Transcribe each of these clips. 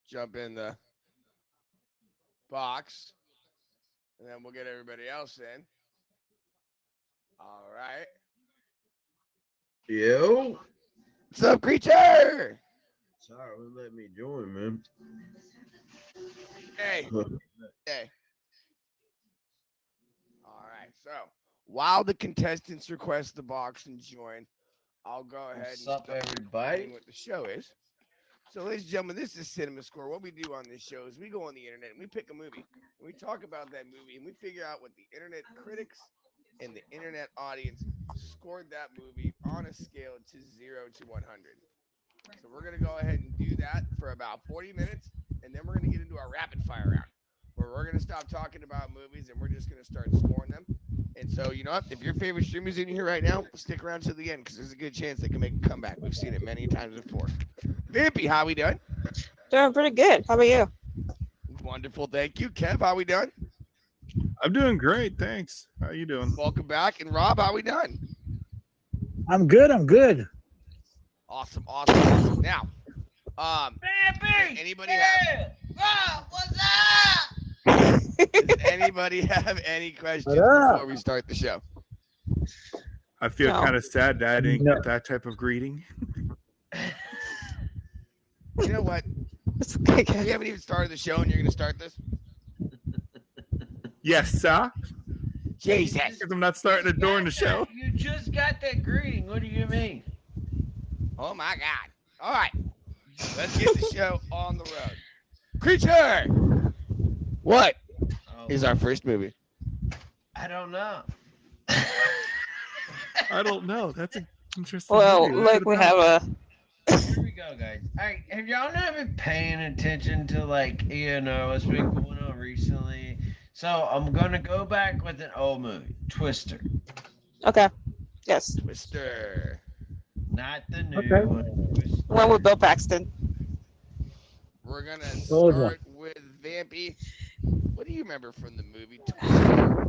jump in the box, and then we'll get everybody else in. All right. Yo. What's up, creature? Sorry, wouldn't let me join, man. Hey. Hey. All right. So while the contestants request the box and join, I'll go ahead What's and up, start everybody? explaining what the show is. So, ladies and gentlemen, this is Cinema Score. What we do on this show is we go on the internet and we pick a movie, and we talk about that movie, and we figure out what the internet critics and the internet audience scored that movie on a scale to 0 to 100. So we're going to go ahead and do that for about 40 minutes, and then we're going to get into our rapid fire round, where we're going to stop talking about movies and we're just going to start scoring them. And so, you know what? If your favorite streamer's in here right now, stick around to the end because there's a good chance they can make a comeback. We've seen it many times before. Vampy, how we doing? Doing pretty good. How about you? Wonderful, thank you. Kev, how we doing? I'm doing great, thanks. How you doing? Welcome back. And Rob, how we doing? I'm good. Awesome. Now, Vampy! anybody have Rob, what's up? does anybody have any questions before we start the show? I feel No. kind of sad that I didn't No. get that type of greeting. You know what? It's okay, We Kev. haven't even started the show, and you're going to start this? Yes, sir. Jesus. Because I'm not starting it during the show. You just got that greeting. What do you mean? Oh, my God. All right. Let's get the show on the road. Creature! What Oh, is our first movie? I don't know. I don't know. That's an interesting. Well, movie. What's look, it we about? have a. Here we go, guys. All right, have y'all not been paying attention to what's been going on recently? So I'm gonna go back with an old movie, Twister, Okay. Yes. Twister. not the new Okay. one. Twister. One with Bill Paxton. We're going to Old one. start with Vampy. What do you remember from the movie Twister?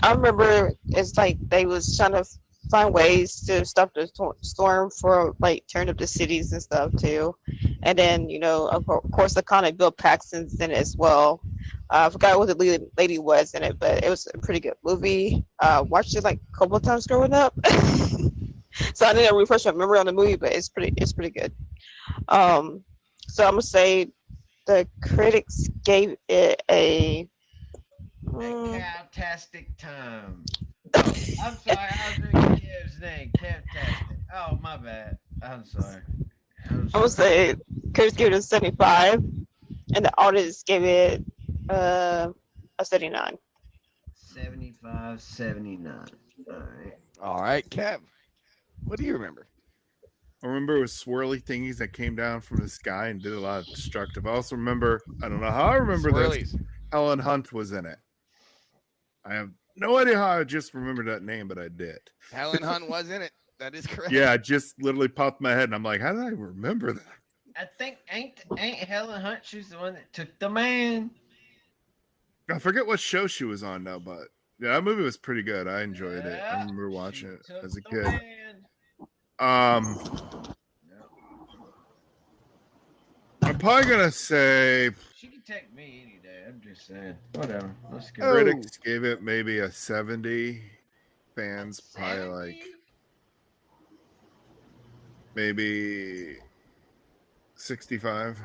I remember it's like they was trying to find ways to stop the storm for like turn up the cities and stuff too. And then, of course, the kind of Bill Paxton's in it as well. I forgot what the lead lady was in it, but it was a pretty good movie. Watched it like a couple of times growing up. So I didn't refresh my memory on the movie, but it's pretty good. So I'm gonna say the critics gave it a. Cavtastic time. I'm sorry, I was reading Kev's name. Cavtastic. Oh, my bad. I'm sorry. I'm gonna say critics gave it a 75, and the audience gave it a 79. 75, 79. All right. All right, Kev. What do you remember? I remember it was swirly thingies that came down from the sky and did a lot of destructive. I also remember, I don't know how I remember this, Swirlies. Helen Hunt was in it. I have no idea how I just remembered that name, but I did. Helen Hunt was in it. That is correct. Yeah, it just literally popped in my head, and I'm like, how did I remember that? I think ain't Helen Hunt? She's the one that took the man. I forget what show she was on now, but yeah, that movie was pretty good. I enjoyed it. I Yeah, remember watching it she took as a the kid. man. I'm probably gonna say She can take me any day. I'm just saying. Whatever. Let's go. Oh. critics gave it maybe a 70. Fans probably 70? like maybe 65.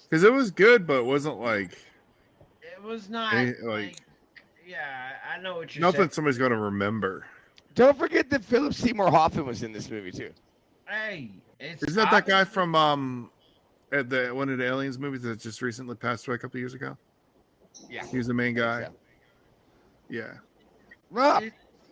Because it was good, but it wasn't like It was not like yeah, I know what you're nothing saying. somebody's gonna remember. Don't forget that Philip Seymour Hoffman was in this movie too. Hey, it's Isn't that guy obviously- from at the one of the Aliens movies that just recently passed away a couple years ago? Yeah. He was the main guy. so. Yeah. Rob,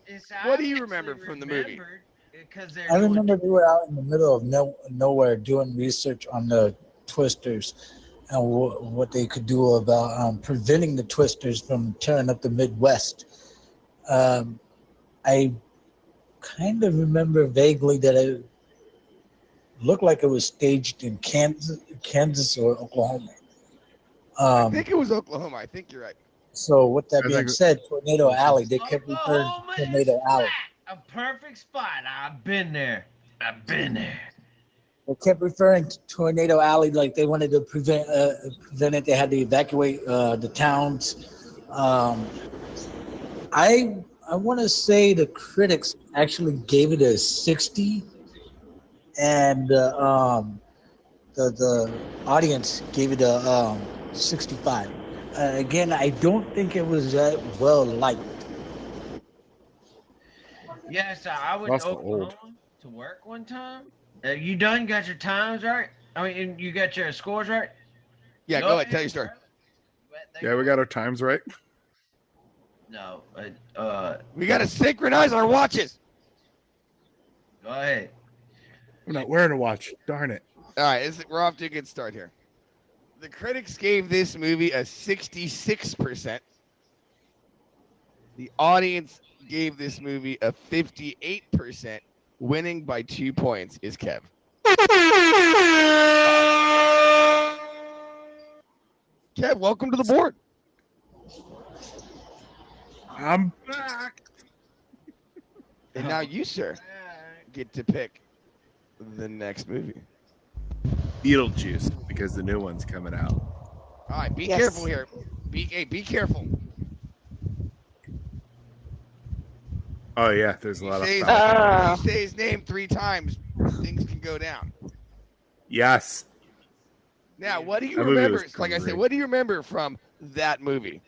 It's what do you obviously remember from the movie? remembered Because they're I doing- remember they were out in the middle of nowhere doing research on the twisters and what they could do about preventing the twisters from tearing up the Midwest. I kind of remember vaguely that it looked like it was staged in Kansas or Oklahoma. I think it was Oklahoma. I think you're right. So with that I being think- said, Tornado Alley, they kept referring Oklahoma to is Tornado Alley. a perfect spot. I've been there. I've been there. They kept referring to Tornado Alley like they wanted to prevent it. They had to evacuate the towns. I want to say the critics actually gave it a 60, and the audience gave it a 65. Again, I don't think it was that well liked. Yeah, so I was That's in old. Oklahoma to work one time. You done? Got your times right? I mean, you got your scores right? Yeah, go ahead. Tell your story. Yeah, we got our times right. No, We got to synchronize our watches. go ahead. I'm not wearing a watch. Darn it. All right, we're off to a good start here. The critics gave this movie a 66%. The audience gave this movie a 58%. Winning by 2 points is Kev. Kev, welcome to the board. I'm back. And now you, sir, get to pick the next movie. Beetlejuice, because the new one's coming out. All right, be Yes. careful here. Be careful. Oh yeah, there's a lot of Say his, stuff. if you say his name 3 times, things can go down. Yes. Now, what do you That movie remember? was Like I said, great. what do you remember from that movie?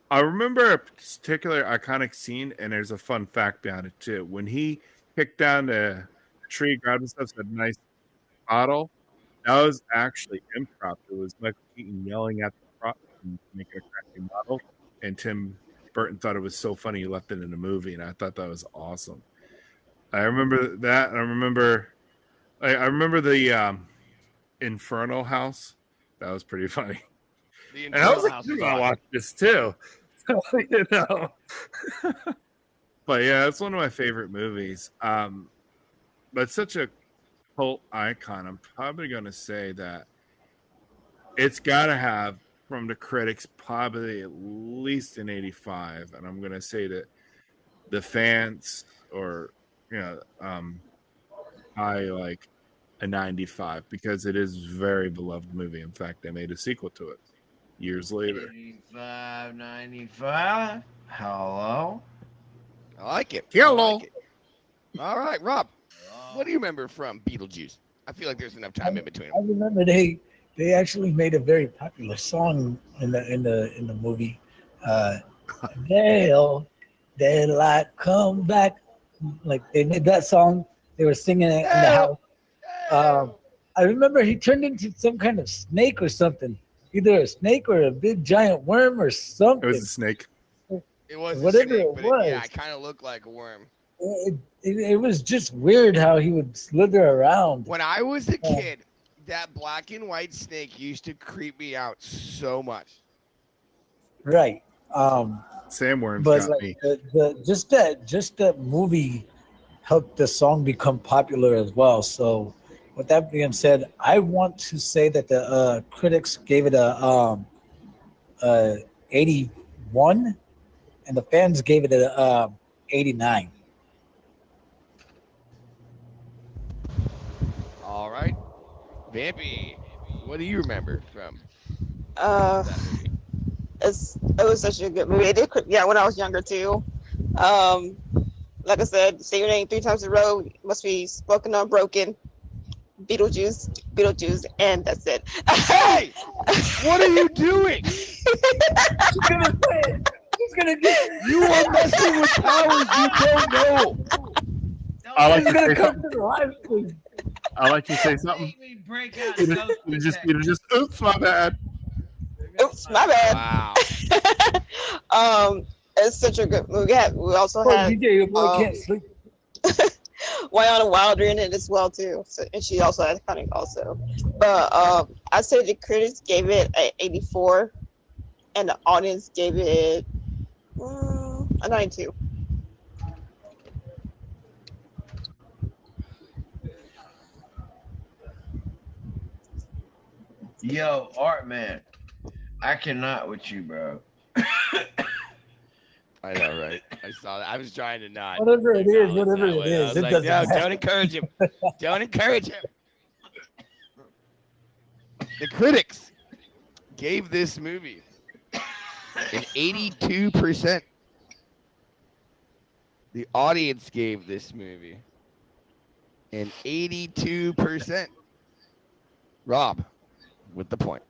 I remember a particular iconic scene, and there's a fun fact behind it too. When he picked down the tree, grabbed himself a nice bottle, that was actually improv. It was Michael Keaton yelling at the prop and making a cracking bottle, and Tim Burton thought it was so funny he left it in the movie, and I thought that was awesome. I remember that. I remember the Infernal House. That was pretty funny. The And I was Infernal like, House I'm is gonna awesome. watch this too. You know. But yeah, it's one of my favorite movies. But it's such a cult icon. I'm probably gonna say that it's gotta have, from the critics, probably at least an 85. And I'm gonna say that the fans, or I like a 95, because it is a very beloved movie. In fact, they made a sequel to it years later. 85, 95. Hello? I like it. Hello. I like it. All right, Rob, what do you remember from Beetlejuice? I feel like there's enough time in between. I remember they actually made a very popular song in the movie. Daylight come back. Like they made that song. They were singing it in the house. I remember he turned into some kind of snake or something. Either a snake or a big giant worm or It something. was a snake. It was Whatever a snake, it but was. yeah, it kind of looked like a worm. It was just weird how he would slither around. When I was a kid, that black and white snake used to creep me out so much. Right. Sandworms But got like me. just that movie helped the song become popular as well. So with that being said, I want to say that the critics gave it a 81, and the fans gave it a 89. All right, Vampy, what do you remember from Uh, that movie? it was such a good movie. When I was younger too. Like I said, say your name 3 times in a row, must be spoken unbroken. Beetlejuice, and that's it. Hey, what are you doing? She's gonna say it. She's gonna get it. You are messing with powers you don't know. I like She's to gonna say come something. to the live stream. I like to say something. Make me break out. It was just oops, my bad. Oops, my bad. Wow. It's such a good movie. We also Oh, have DJ, your boy can't sleep. Winona Wilder in it as well too. So, and she also had Cunning also. But I say the critics gave it an 84, and the audience gave it a 92. Yo, Art Man, I cannot with you, bro. I know, right? I I saw that. I was trying to not. Whatever it is, acknowledge whatever that it one. I is, was it like, doesn't no, matter. don't encourage him. Don't encourage him. The critics gave this movie an 82%. The audience gave this movie an 82%. Rob, with the point.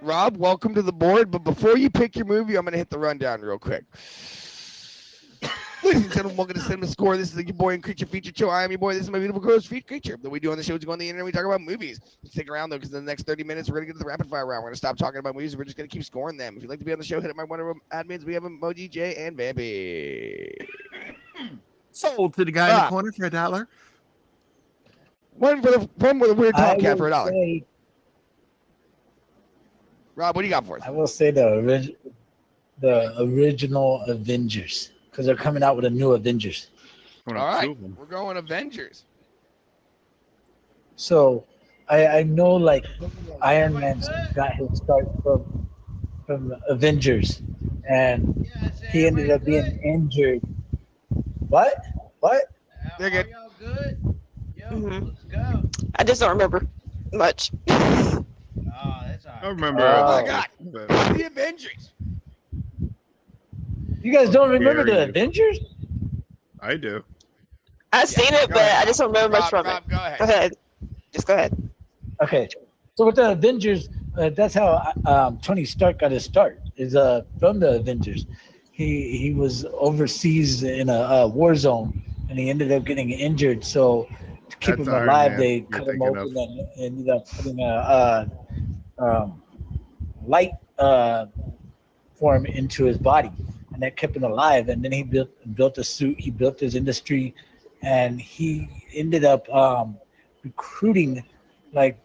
Rob, welcome to the board. But before you pick your movie, I'm going to hit the rundown real quick. Ladies and gentlemen, welcome to Cinema Score. This is your boy and Creature Feature Show. I am your boy. This is my beautiful girl's feet creature. That we do on the show is go on the internet. We talk about movies. Stick around though, because in the next 30 minutes we're gonna get to the rapid fire round. We're gonna stop talking about movies. We're just gonna keep scoring them. If you'd like to be on the show, hit up my one of them admins. We have Emoji J and Vampy. Sold to the guy in the corner for $1. One with a weird top cat for $1. Say, Rob, what do you got for us? I will say the original Avengers, because they're coming out with a new Avengers. All right, we're going Avengers. So I know like Iron Man got his start from Avengers, and he ended up being injured. What? They're good. Y'all good? Yo, let's go. I just don't remember much. Oh, that's all right. I remember. Oh my God, the Avengers. You guys don't remember the Very Avengers? I do. I've seen it, go but ahead. I just don't remember much from Rob, it. go ahead. Go ahead. Just go ahead. Okay, so with the Avengers, that's how Tony Stark got his start. Is from the Avengers. He was overseas in a war zone, and he ended up getting injured. So to keep That's him Iron alive, Man they you're cut him thinking open and ended up putting a light form into his body, and that kept him alive. And then he built a suit. He built his industry, and he ended up recruiting like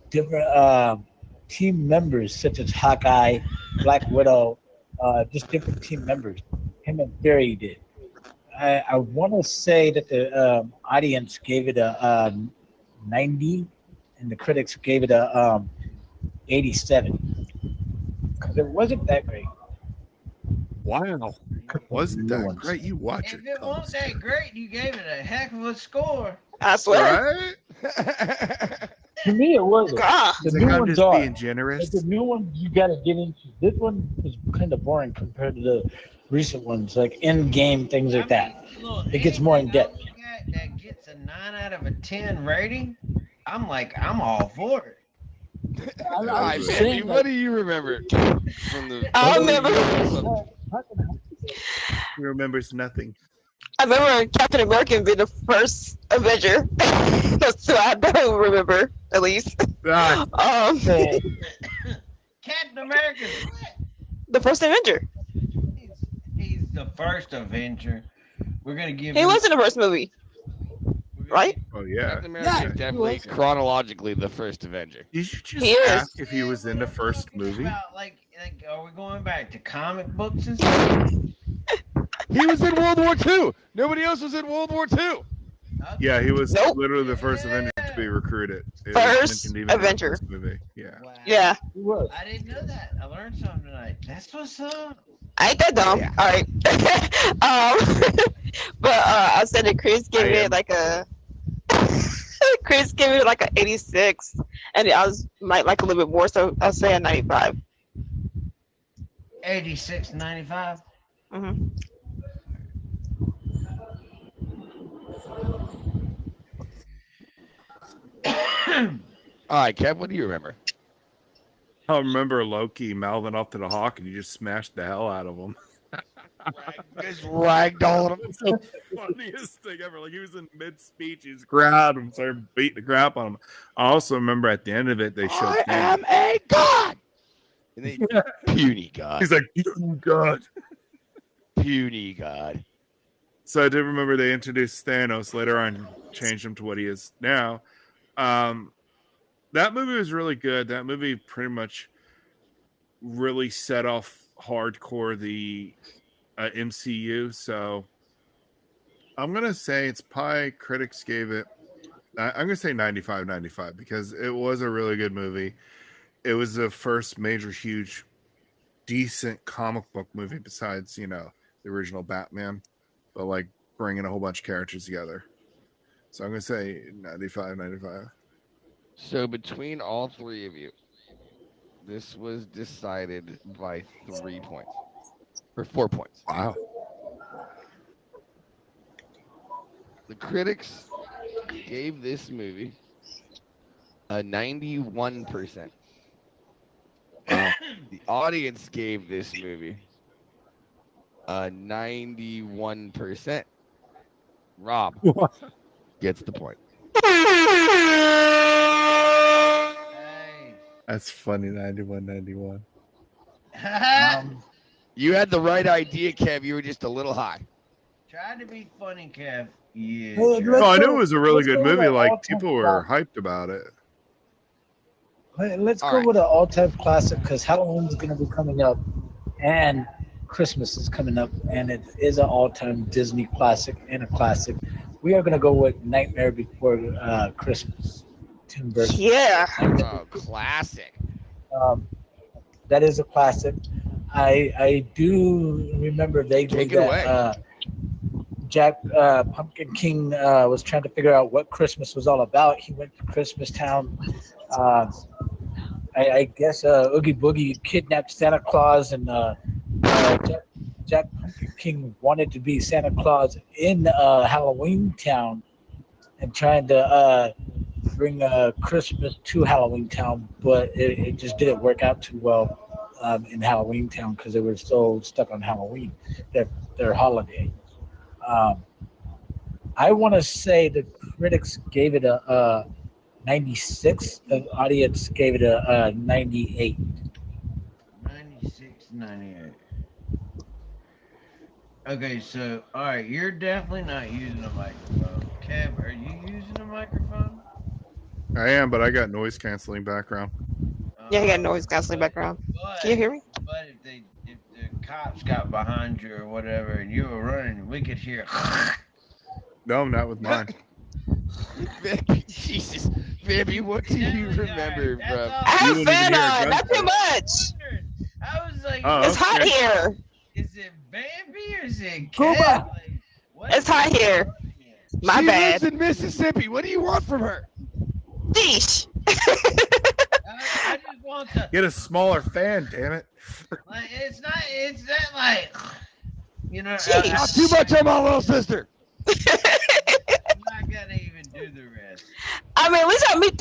different team members such as Hawkeye, Black Widow, just different team members. Him and Fury did. I want to say that the audience gave it a 90, and the critics gave it a 87, because it wasn't that great. Wow. Wasn't New that ones. great? You watch If it. it wasn't that great, you gave it a heck of a score. I swear. Right? To me, it wasn't. God. The It's new like I'm ones just are. being generous. But the new ones you got to get into. This one is kind of boring compared to the recent ones, like in-game things like that. Look, It gets more in anything I depth. look at that gets a 9 out of a 10 rating, I'm all for it. All I'm right, just Vampy, saying, what do you remember from the? I remember. He remembers nothing. I remember Captain America being the first Avenger. That's what I don't remember, at least. Ah, Captain America's what? The first Avenger. He's the first Avenger. We're gonna give He him. was in the first movie, right? oh, yeah. Captain America is definitely chronologically the first Avenger. You should just He is. ask if he was in the first movie. About, like, are we going back to comic books and stuff? He was in World War II. Nobody else was in World War II. Okay. Yeah, he was Nope. literally the first Avenger to be recruited. It was First mentioned even in the Avenger. first movie. Yeah. Wow. Yeah. He was. I didn't know that. I learned something tonight. That's what's up. I ain't that dumb. Yeah. All right. But I said that Chris gave I it am. like a. Chris gave it like an 86, and I might like a little bit more, so I'll say a 95. 86.95. Mm-hmm. All right, Kev, what do you remember? I remember Loki mouthing off to the Hawk and he just smashed the hell out of him. Just ragdolling him. It's the funniest thing ever. Like he was in mid speech, he's grabbed him, started beating the crap on him. I also remember at the end of it, they showed I am a god. And they, puny god. he's like, "Oh God." Puny god. So I did remember they introduced Thanos later on, changed him to what he is now. That movie was really good. That movie pretty much really set off hardcore the MCU. So I'm going to say it's probably critics gave it, I'm going to say 95 because it was a really good movie. It was the first major huge decent comic book movie besides, you know, the original Batman, but like bringing a whole bunch of characters together. So I'm going to say 95. So between all three of you, this was decided by 3 points. Or 4 points. Wow. The critics gave this movie a 91%. Wow. The audience gave this movie a 91%. Rob gets the point. Hey. That's funny. 91. You had the right idea, Kev. You were just a little high. Try to be funny, Kev. Yeah. Well, sure. let's No, I knew go- it was a really let's good go with movie. an Like all-time people were hyped about it. Let's All go right. with an all-time classic because Halloween is going to be coming up, and Christmas is coming up, and it is an all-time Disney classic and a classic. We are going to go with Nightmare Before Christmas. Tim Burton. Yeah. Oh, classic. That is a classic. I do remember vaguely Take it away. that Jack Pumpkin King was trying to figure out what Christmas was all about. He went to Christmas Town. I guess Oogie Boogie kidnapped Santa Claus, and Jack Pumpkin King wanted to be Santa Claus in Halloween Town and trying to bring Christmas to Halloween Town, but it just didn't work out too well in Halloween Town because they were so stuck on Halloween, their holiday. I want to say the critics gave it a 96. The audience gave it a 98. 96, 98. Okay, so, alright, you're definitely not using a microphone. Kev, are you using a microphone? I am, but I got noise canceling background. Yeah, he got noise canceling background. Can you hear me? But if the cops got behind you or whatever and you were running, we could hear. No, not with mine. Jesus. Baby, what do you remember That's from? all. I have You didn't fan even hear a on, not too gunshot. much. I was like, Oh, It's hot okay. here. is it Bambi or is it Cuba. Kev? Like, what It's hot here. My She bad. lives in Mississippi. What do you want from her? Sheesh. I just want to. Get a smaller fan, damn it. Like, it's not like, you know, Jeez. Not too much on my little sister. I'm not gonna even do the rest. I mean, at least I mute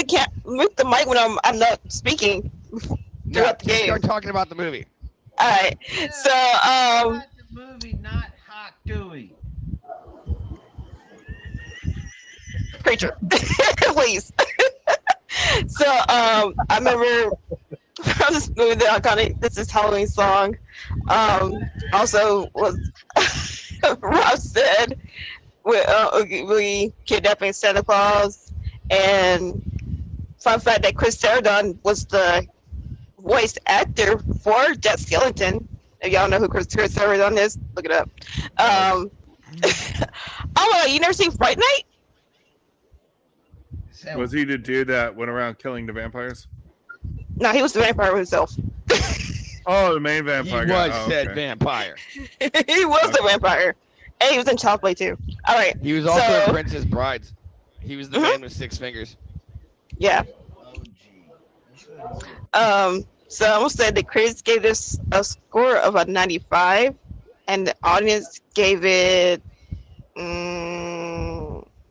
the mic when I'm not speaking. No, Throughout the just game. start talking about the movie. All right. So, Not the movie, not Hawk Dewey. preacher, please. So, I remember from this movie the iconic "This Is Halloween" song. Also was Rob said with Oogie Boogie kidnapping Santa Claus, and fun fact that Chris Sarandon was the voice actor for Jack Skellington. If y'all know who Chris Sarandon is, look it up. Oh, you never seen Fright Night? Was he the dude that went around killing the vampires? No, he was the vampire himself. Oh, the main He vampire was guy. Oh, said okay. vampire. He was the vampire. And he was in Child Play too. All right. He was also So- in Princess Brides. He was the Mhm. man with 6 fingers. Yeah. So I almost said the critics gave this a score of a 95, and the audience gave it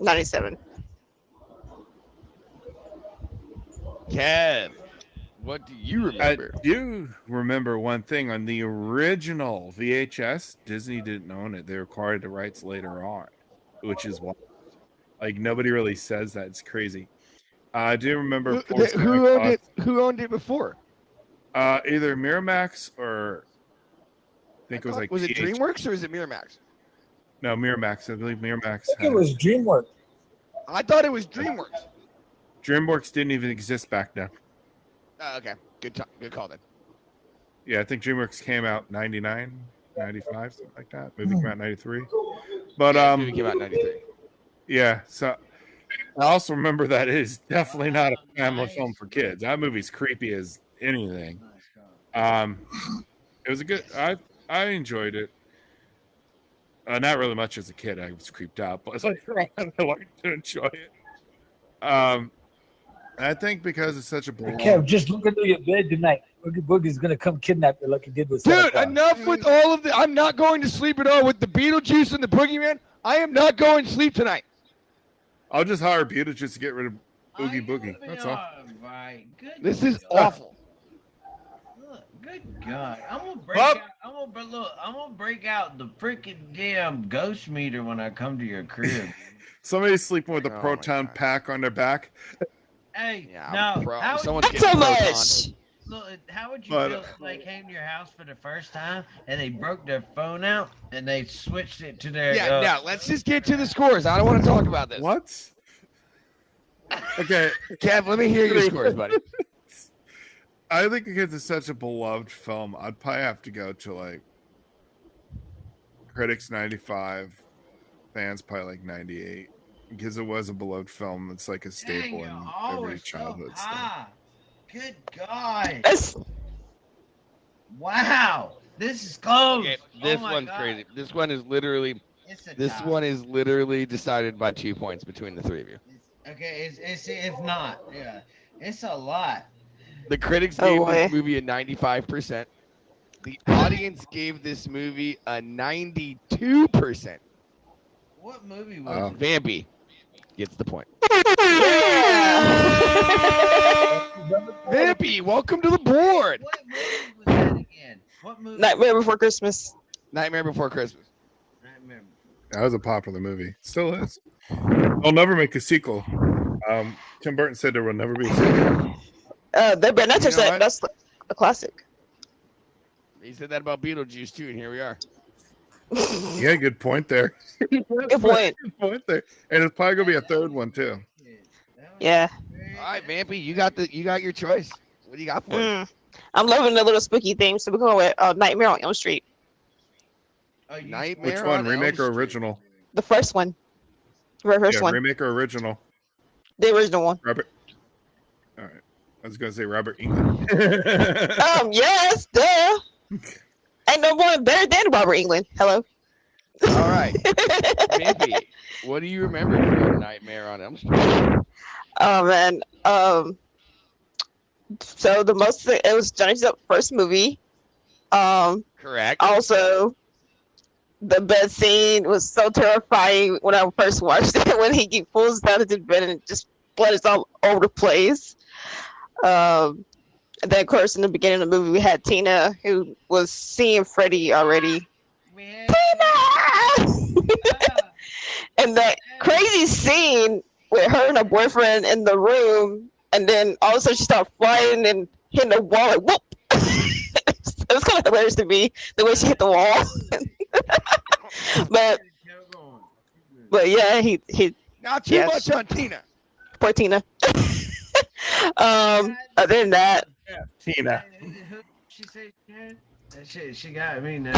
97. Kev, what do you I remember? do remember one thing on the original VHS. Disney didn't own it; they acquired the rights later on, which is why, like, nobody really says that. It's crazy. I do remember Who owned it before? Either Miramax or I think it was like Was it TH DreamWorks or is it Miramax? No, Miramax. I believe Miramax. I think it was DreamWorks. I thought it was DreamWorks. DreamWorks didn't even exist back then. Oh, okay, good call then. Yeah, I think DreamWorks came out 99, 95, something like that. Movie came out 93. But Yeah, this movie came out in '93. yeah, so I also remember that it is definitely not a family film for kids. That movie's creepy as anything. It was a good. I enjoyed it. Not really much as a kid. I was creeped out, but later on, I learned to enjoy it. I think because it's such a Kev, just look under your bed tonight. Oogie Boogie's gonna come kidnap you like he did with Santa Dude, Claus. enough with all of the. I'm not going to sleep at all with the Beetlejuice and the Boogeyman. I am not going to sleep tonight. I'll just hire Beetlejuice to get rid of Oogie Boogie. That's all. Right. Good. This is God. awful. Look, good God. I'm gonna break Up. out. I'm gonna break out the freaking damn ghost meter when I come to your crib. Somebody's sleeping with a Oh my proton God. pack on their back. Hey, Yeah, no. bro. How would Someone's Not getting so proton. much. Look, how would you But- feel if they came to your house for the first time and they broke their phone out and they switched it to their Yeah, now let's just get to the scores. I don't want to talk about this. What? Okay, Kev, let me hear your scores, buddy. I think because it's such a beloved film, I'd probably have to go to like critics 95, fans probably like 98, because it was a beloved film. It's like a staple Dang, in you're every always childhood so stuff. high. Good God. That's Wow. This is close. Okay, Oh this my one's God. crazy. This one is literally. It's a This tie. one is literally decided by 2 points between the three of you. Okay, it's if not, yeah, it's a lot. The critics Oh, gave boy. this movie a 95%. The audience gave this movie a 92%. What movie was Oh. it? Vampy gets the point. Vampy, welcome to the board. What movie was that again? What movie? Nightmare Before Christmas. Nightmare Before Christmas. Nightmare. That was a popular movie. Still is. They'll never make a sequel. Tim Burton said there will never be a sequel. They better not touch You know that. what? That's a classic. He said that about Beetlejuice too, and here we are. Yeah, good point there. Good point. Good point there. And it's probably gonna be a third one too. Yeah. All right, Vampy, you got your choice. What do you got for it? Mm. I'm loving the little spooky theme, so we're going with Nightmare on Elm Street. Nightmare Which one, on remake Elm or Street. original? The first one. The very first Yeah, one. remake or original. The original one. Robert. All right. I was gonna say Robert England. Yes, duh. Ain't no one better than Robert England. Hello. All right, Vampy, what do you remember from Nightmare on Elm Street? Oh man. So it was Johnny Depp's first movie. Correct. Also, the bed scene was so terrifying when I first watched it. When he pulls down into the bed and just blood is all over the place. And then, of course, in the beginning of the movie, we had Tina, who was seeing Freddy already. Tina! And that crazy scene with her and her boyfriend in the room, and then all of a sudden she started flying and hitting the wall like whoop. It was kind of hilarious to me the way she hit the wall. but yeah, he Not too Yes. much on Tina. poor Tina. Other than that, Tina. She said she had? That shit, she got me now.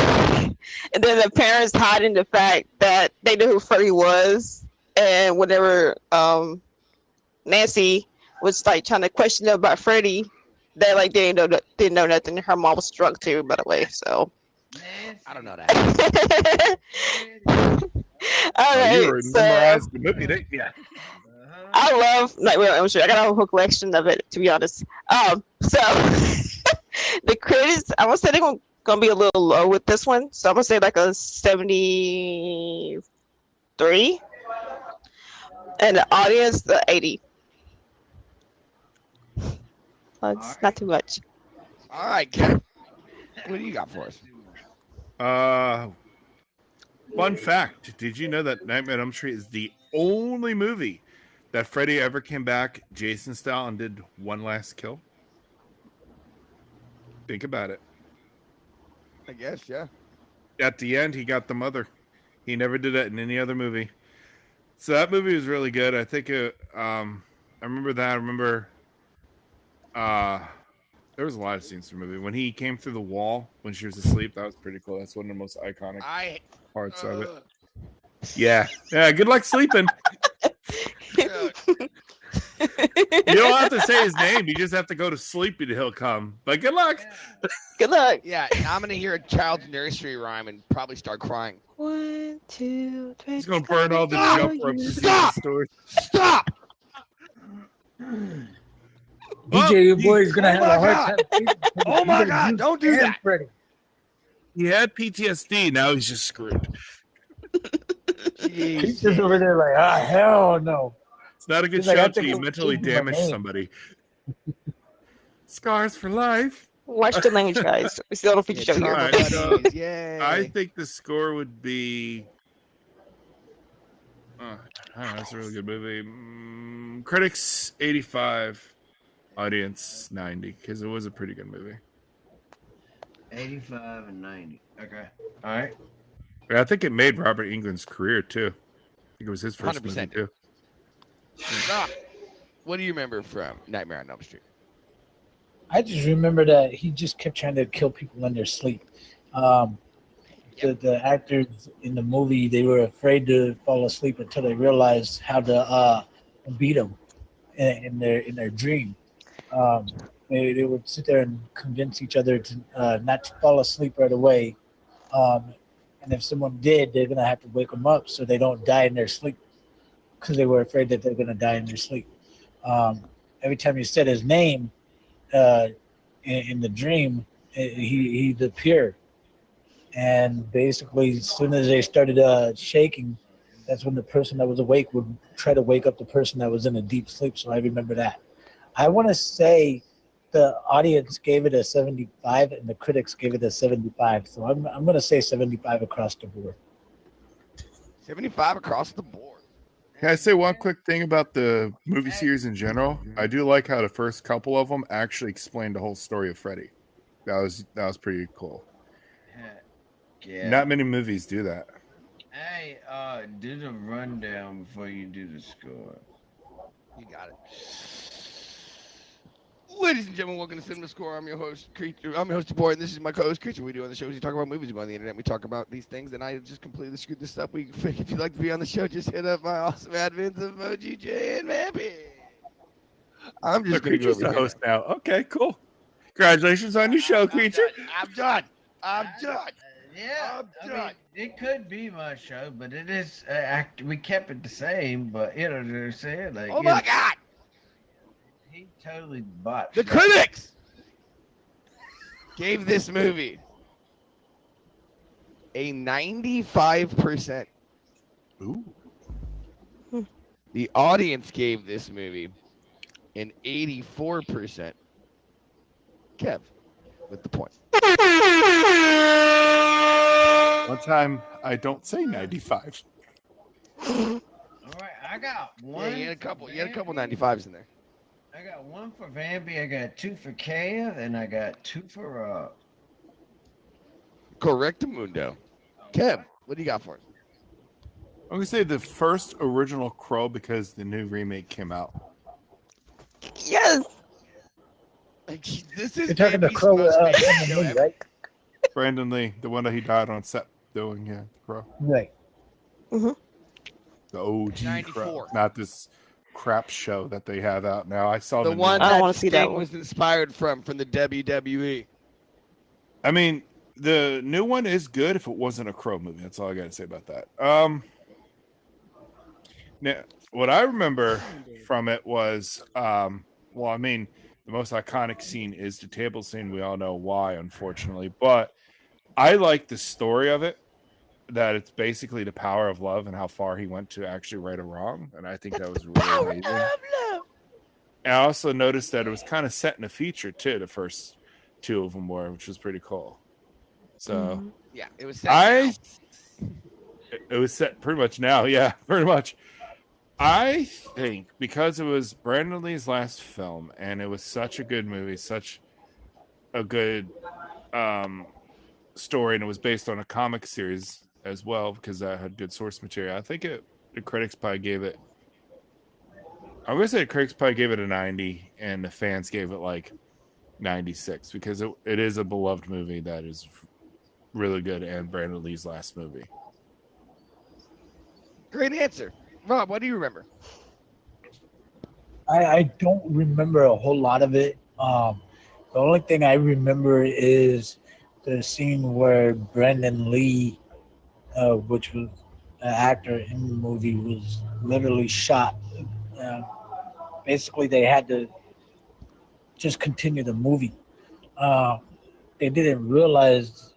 and then the parents hiding the fact that they knew who Freddy was, and whenever Nancy was like trying to question them about Freddy, they like didn't know nothing. Her mom was drunk too, by the way. So I don't know that. all right, You so memorized the movie, didn't you? I love Nightmare on Elm Street. I got a whole collection of it, to be honest. So the critics, I would say they're gonna be a little low with this one. So I'm gonna say like a 73, and the audience the 80. It's not too much. All right, Kev, what do you got for us? Fun fact: did you know that Nightmare on Elm Street is the only movie that Freddy ever came back Jason style and did one last kill? Think about it. I guess, yeah. At the end, he got the mother. He never did that in any other movie. So that movie was really good. I think I remember that. I remember there was a lot of scenes in the movie. When he came through the wall when she was asleep, that was pretty cool. That's one of the most iconic parts of it. Yeah. Yeah, good luck sleeping. You don't have to say his name. You just have to go to sleep and he'll come. But good luck. Yeah. Good luck. Yeah, I'm gonna hear a child's nursery rhyme and probably start crying. 1, 2, 3. He's gonna burn all the Stop! jump ropes to see Stop! the story. Stop! DJ, your boy is gonna Oh have my a hard time. Oh my God, don't do that. Freddy. He had PTSD. Now he's just screwed. He's just over there like, hell no. It's not a good He's like, show I till think you he'll mentally change my damage name. somebody. Scars for life. Watch the language, guys. It's the little feature show here. Alright, so Yay. I think the score would be. I don't know, that's a really good movie. Critics 85, audience 90, because it was a pretty good movie. 85 and 90. Okay. All right. Yeah, I think it made Robert Englund's career too. I think it was his first movie 100%. too. Stop. What do you remember from Nightmare on Elm Street? I just remember that he just kept trying to kill people in their sleep. The actors in the movie, they were afraid to fall asleep until they realized how to beat them in their dream. They would sit there and convince each other to not to fall asleep right away. And if someone did, they're gonna have to wake them up so they don't die in their sleep, because they were afraid that they're gonna die in their sleep. Every time you said his name in the dream, he'd appear. And basically, as soon as they started shaking, that's when the person that was awake would try to wake up the person that was in a deep sleep. So I remember that. I want to say the audience gave it a 75 and the critics gave it a 75. So I'm going to say 75 across the board. 75 across the board. Can I say one quick thing about the movie series in general? I do like how the first couple of them actually explained the whole story of Freddy. That was pretty cool. Yeah. Not many movies do that. Hey, do the rundown before you do the score. You got it. Ladies and gentlemen, welcome to Cinema Score. I'm your host, Creature. I'm your host, boy, and this is my co-host, Creature. We do on the show is we talk about movies, we go on the internet, we talk about these things, and I just completely screwed this up. If you'd like to be on the show, just hit up my awesome admins emoji, Jay and Mappy. I'm just going to go Creature's over the here. host now. Okay, cool. Congratulations on your show, Creature. I'm done. I'm done. Yeah, I'm I done. mean, it could be my show, but it is. We kept it the same, but you know they're saying like. Oh my God! He totally botched. The that. critics gave this movie a 95%. Ooh. The audience gave this movie an 84%. Kev, with the point. One time, I don't say 95. All right, I got one. Yeah, you had a couple. for You had a couple Vampy. 95s in there. I got one for Vampy. I got two for Kaya, and I got two for Correctamundo. Kev, what do you got for us? I'm gonna say the first original Crow because the new remake came out. Yes. This is You're talking to Vampy's Crow most favorite in the show movie, ever. right? Brandon Lee, the one that he died on set doing, the Crow. Right. The OG 94. Crow, not this crap show that they have out now. I saw The the new one I don't that wanna see that Sting one. was inspired from the WWE. I mean, the new one is good if it wasn't a Crow movie. That's all I got to say about that. Now, what I remember from it was, well, I mean, the most iconic scene is the table scene. We all know why, unfortunately, but I like the story of it. That it's basically the power of love and how far he went to actually right a wrong, and I think that was really amazing. And I also noticed that it was kind of set in a feature too. The first two of them were, which was pretty cool. So Yeah, it was. Set it was set pretty much now. Yeah, pretty much. I think because it was Brandon Lee's last film and it was such a good movie, such a good story, and it was based on a comic series as well because that had good source material. I think the critics probably gave it. I'm gonna say the critics probably gave it a 90, and the fans gave it like 96 because it is a beloved movie that is really good and Brandon Lee's last movie. Great answer, Rob. What do you remember? I don't remember a whole lot of it. The only thing I remember is the scene where Brandon Lee, which was an actor in the movie, was literally shot. Uh, Basically, they had to just continue the movie. Uh, they didn't realize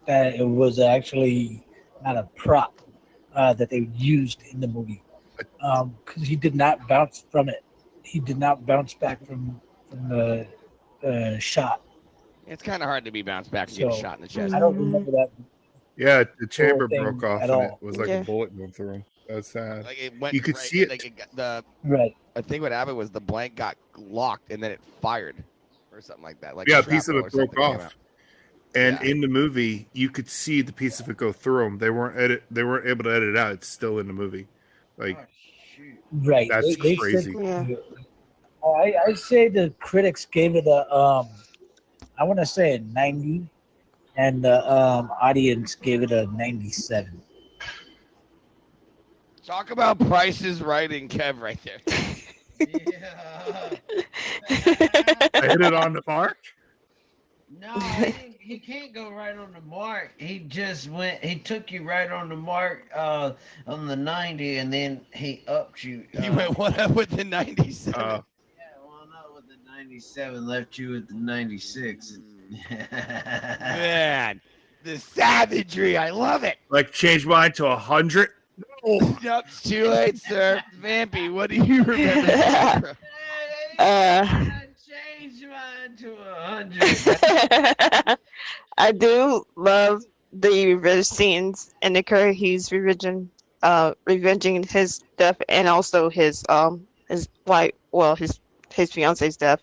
that it was actually not a prop that they used in the movie because he did not bounce from it. He did not bounce back from the shot. It's kind of hard to be bounced back and get a So, shot in the chest. I don't remember that. Yeah, the chamber thing broke off at and it all. was like Yeah. a bullet going through him. That's sad. Like it went. You could right, see it. Like the Right. I think what happened was the blank got locked and then it fired, or something like that. Like Yeah, a a piece of shrapnel it or broke something came off. out. And Yeah. in the movie, you could see the piece of it go through them. They weren't able to edit it out. It's still in the movie. Like Oh, shoot. Right. That's They crazy. Yeah. I say the critics gave it a I want to say a 90, and the audience gave it a 97. Talk about prices right in Kev right there. Yeah. I hit it on the mark. No, he can't go right on the mark. He just went. He took you right on the mark on the 90, and then he upped you. He went one up with the 97. Yeah, well, not with the 97. Left you with the 96. Man, the savagery. I love it. Like change mine to 100. Nope, it's too late, sir. Vampy, what do you remember? I changed mine to 100. I do love the revenge scenes in the Curry Hughes revenging his death and also his wife, well, his fiance's death.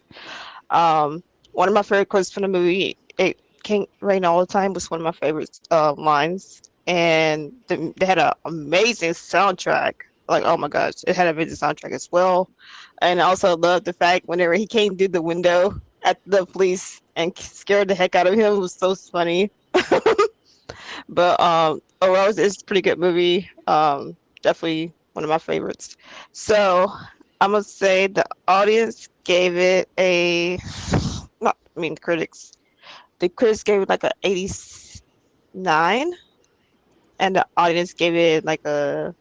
One of my favorite quotes from the movie, "It can't rain all the time," was one of my favorite lines. And they had an amazing soundtrack. Like, oh my gosh, it had an amazing soundtrack as well. And I also loved the fact whenever he came through the window at the police and scared the heck out of him, it was so funny. But overall, it's a pretty good movie. Definitely one of my favorites. So I'm gonna say the audience gave it the critics. The critics gave it like a 89. And the audience gave it like a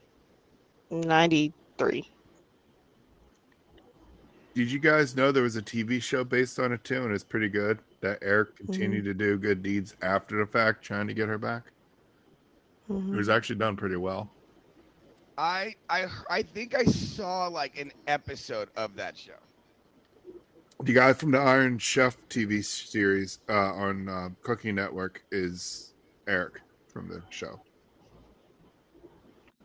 93. Did you guys know there was a TV show based on it too, and it's pretty good? That Eric continued to do good deeds after the fact, trying to get her back. It was actually done pretty well. I think I saw like an episode of that show. The guy from the Iron Chef TV series on Cooking Network is Eric from the show.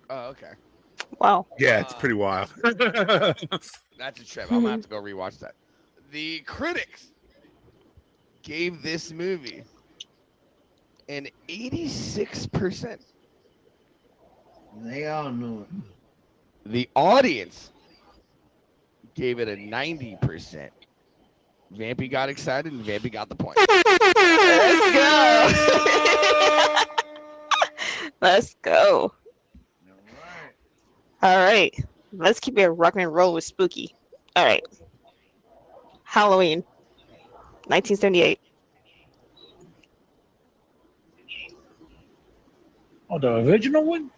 Oh, okay. Wow. Yeah, it's pretty wild. That's a trip. I'm gonna have to go rewatch that. The critics gave this movie an 86%. They all know it. The audience gave it a 90%. Vampy got excited and Vampy got the point. Let's go. Let's go. All right. Let's keep it rock and roll with spooky. All right. Halloween, 1978. Oh, the original one?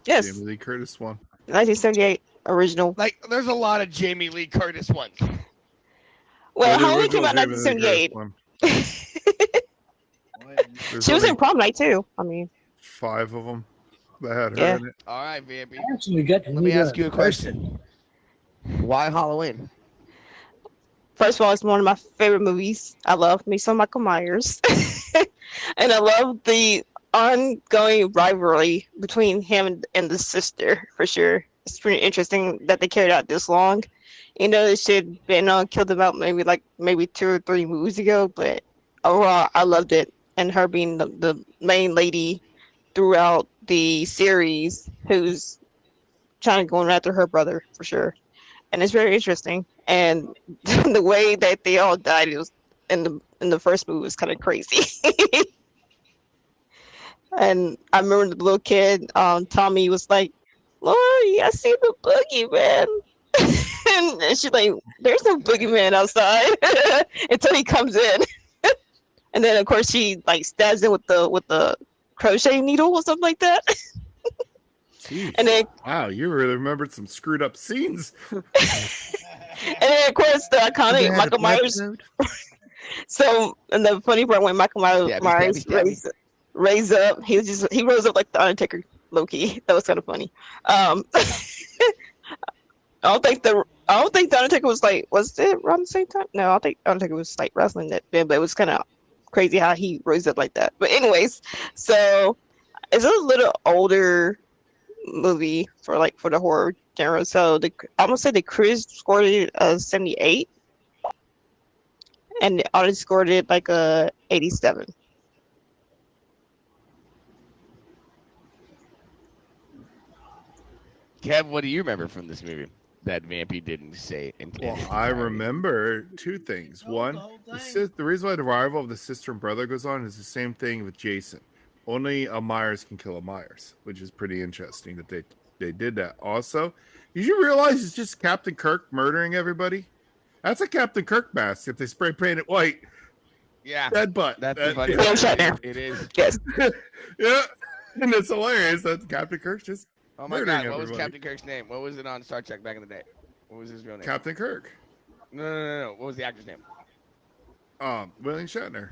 Yes, Jamie Lee Curtis one. 1978 original. Like, there's a lot of Jamie Lee Curtis ones. Well, the Halloween came original out in Jamie Lee Curtis 1978. one. There's She was only in prom night too. I mean, 5 of them that had her Yeah. in it. All right, Vampy. I actually got to Let me meet her ask you a in person. question. Why Halloween? first of all, it's one of my favorite movies. I love me some Michael Myers, and I love the ongoing rivalry between him and the sister for sure. It's pretty interesting that they carried out this long. You know, they should have been killed them out maybe 2 or 3 movies ago, but overall, I loved it. And her being the main lady throughout the series, who's trying to go after her brother for sure, and it's very interesting. And the way that they all died was in the first movie was kind of crazy. And I remember the little kid, Tommy, was like, "Lori, I see the boogeyman." and she's like, "There's no boogeyman outside," until he comes in, and then of course she like stabs him with the crochet needle or something like that. Jeez. And then Wow, you really remembered some screwed up scenes. and then of course the iconic Michael Myers. So, and the funny part when Michael Myers raised up, he rose up like the Undertaker, low-key. That was kind of funny. I don't think the Undertaker was it around the same time? No, I don't think Undertaker was like wrestling that then, but it was kind of crazy how he rose up like that. But anyways, so it's a little older movie for the horror genre. So I'm gonna say the critics scored it 78. And the audience scored it like a 87. Kev, what do you remember from this movie that Vampy didn't say? Well, I remember two things. One, the reason why the rival of the sister and brother goes on is the same thing with Jason. Only a Myers can kill a Myers, which is pretty interesting that they did that. Also, did you realize it's just Captain Kirk murdering everybody? That's a Captain Kirk mask if they spray paint it white. Yeah. Dead butt. That's the funny It is. Yes. Yeah. And it's hilarious. That's Captain Kirk's just Oh my murdering God, what was everybody. Captain Kirk's name? What was it on Star Trek back in the day? What was his real name? Captain Kirk. No. What was the actor's name? William Shatner.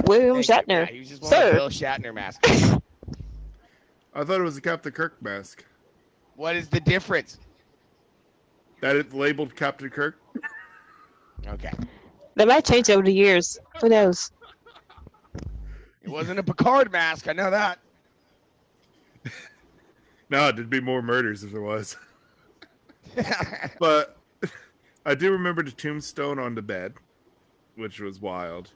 William Thank you. Shatner. Yeah, he was just wearing a Sir. Bill Shatner mask. I thought it was a Captain Kirk mask. What is the difference? That it's labeled Captain Kirk. Okay. They might change over the years. Who knows? It wasn't a Picard mask. I know that. No, there'd be more murders if there was. But I do remember the tombstone on the bed, which was wild.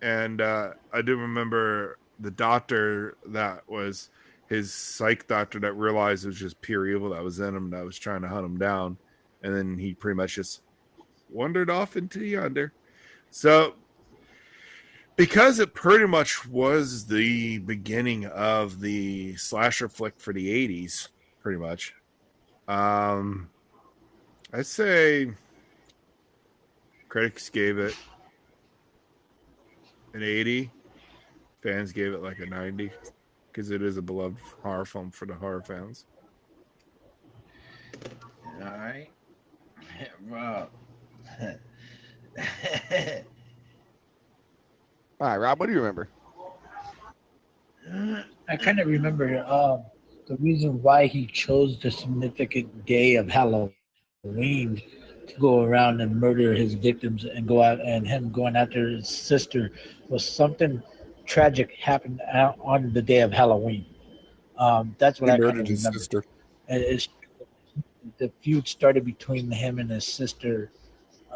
And I do remember the doctor that was his psych doctor that realized it was just pure evil that was in him that was trying to hunt him down. And then he pretty much just wandered off into yonder. So, because it pretty much was the beginning of the slasher flick for the 80s, pretty much, I'd say critics gave it an 80. Fans gave it like a 90 because it is a beloved horror film for the horror fans. All right. Rob. All right, Rob, what do you remember? I kind of remember the reason why he chose the significant day of Halloween to go around and murder his victims and go out, and him going after his sister was something tragic happened on the day of Halloween. That's what I kind of remember. sister. And the feud started between him and his sister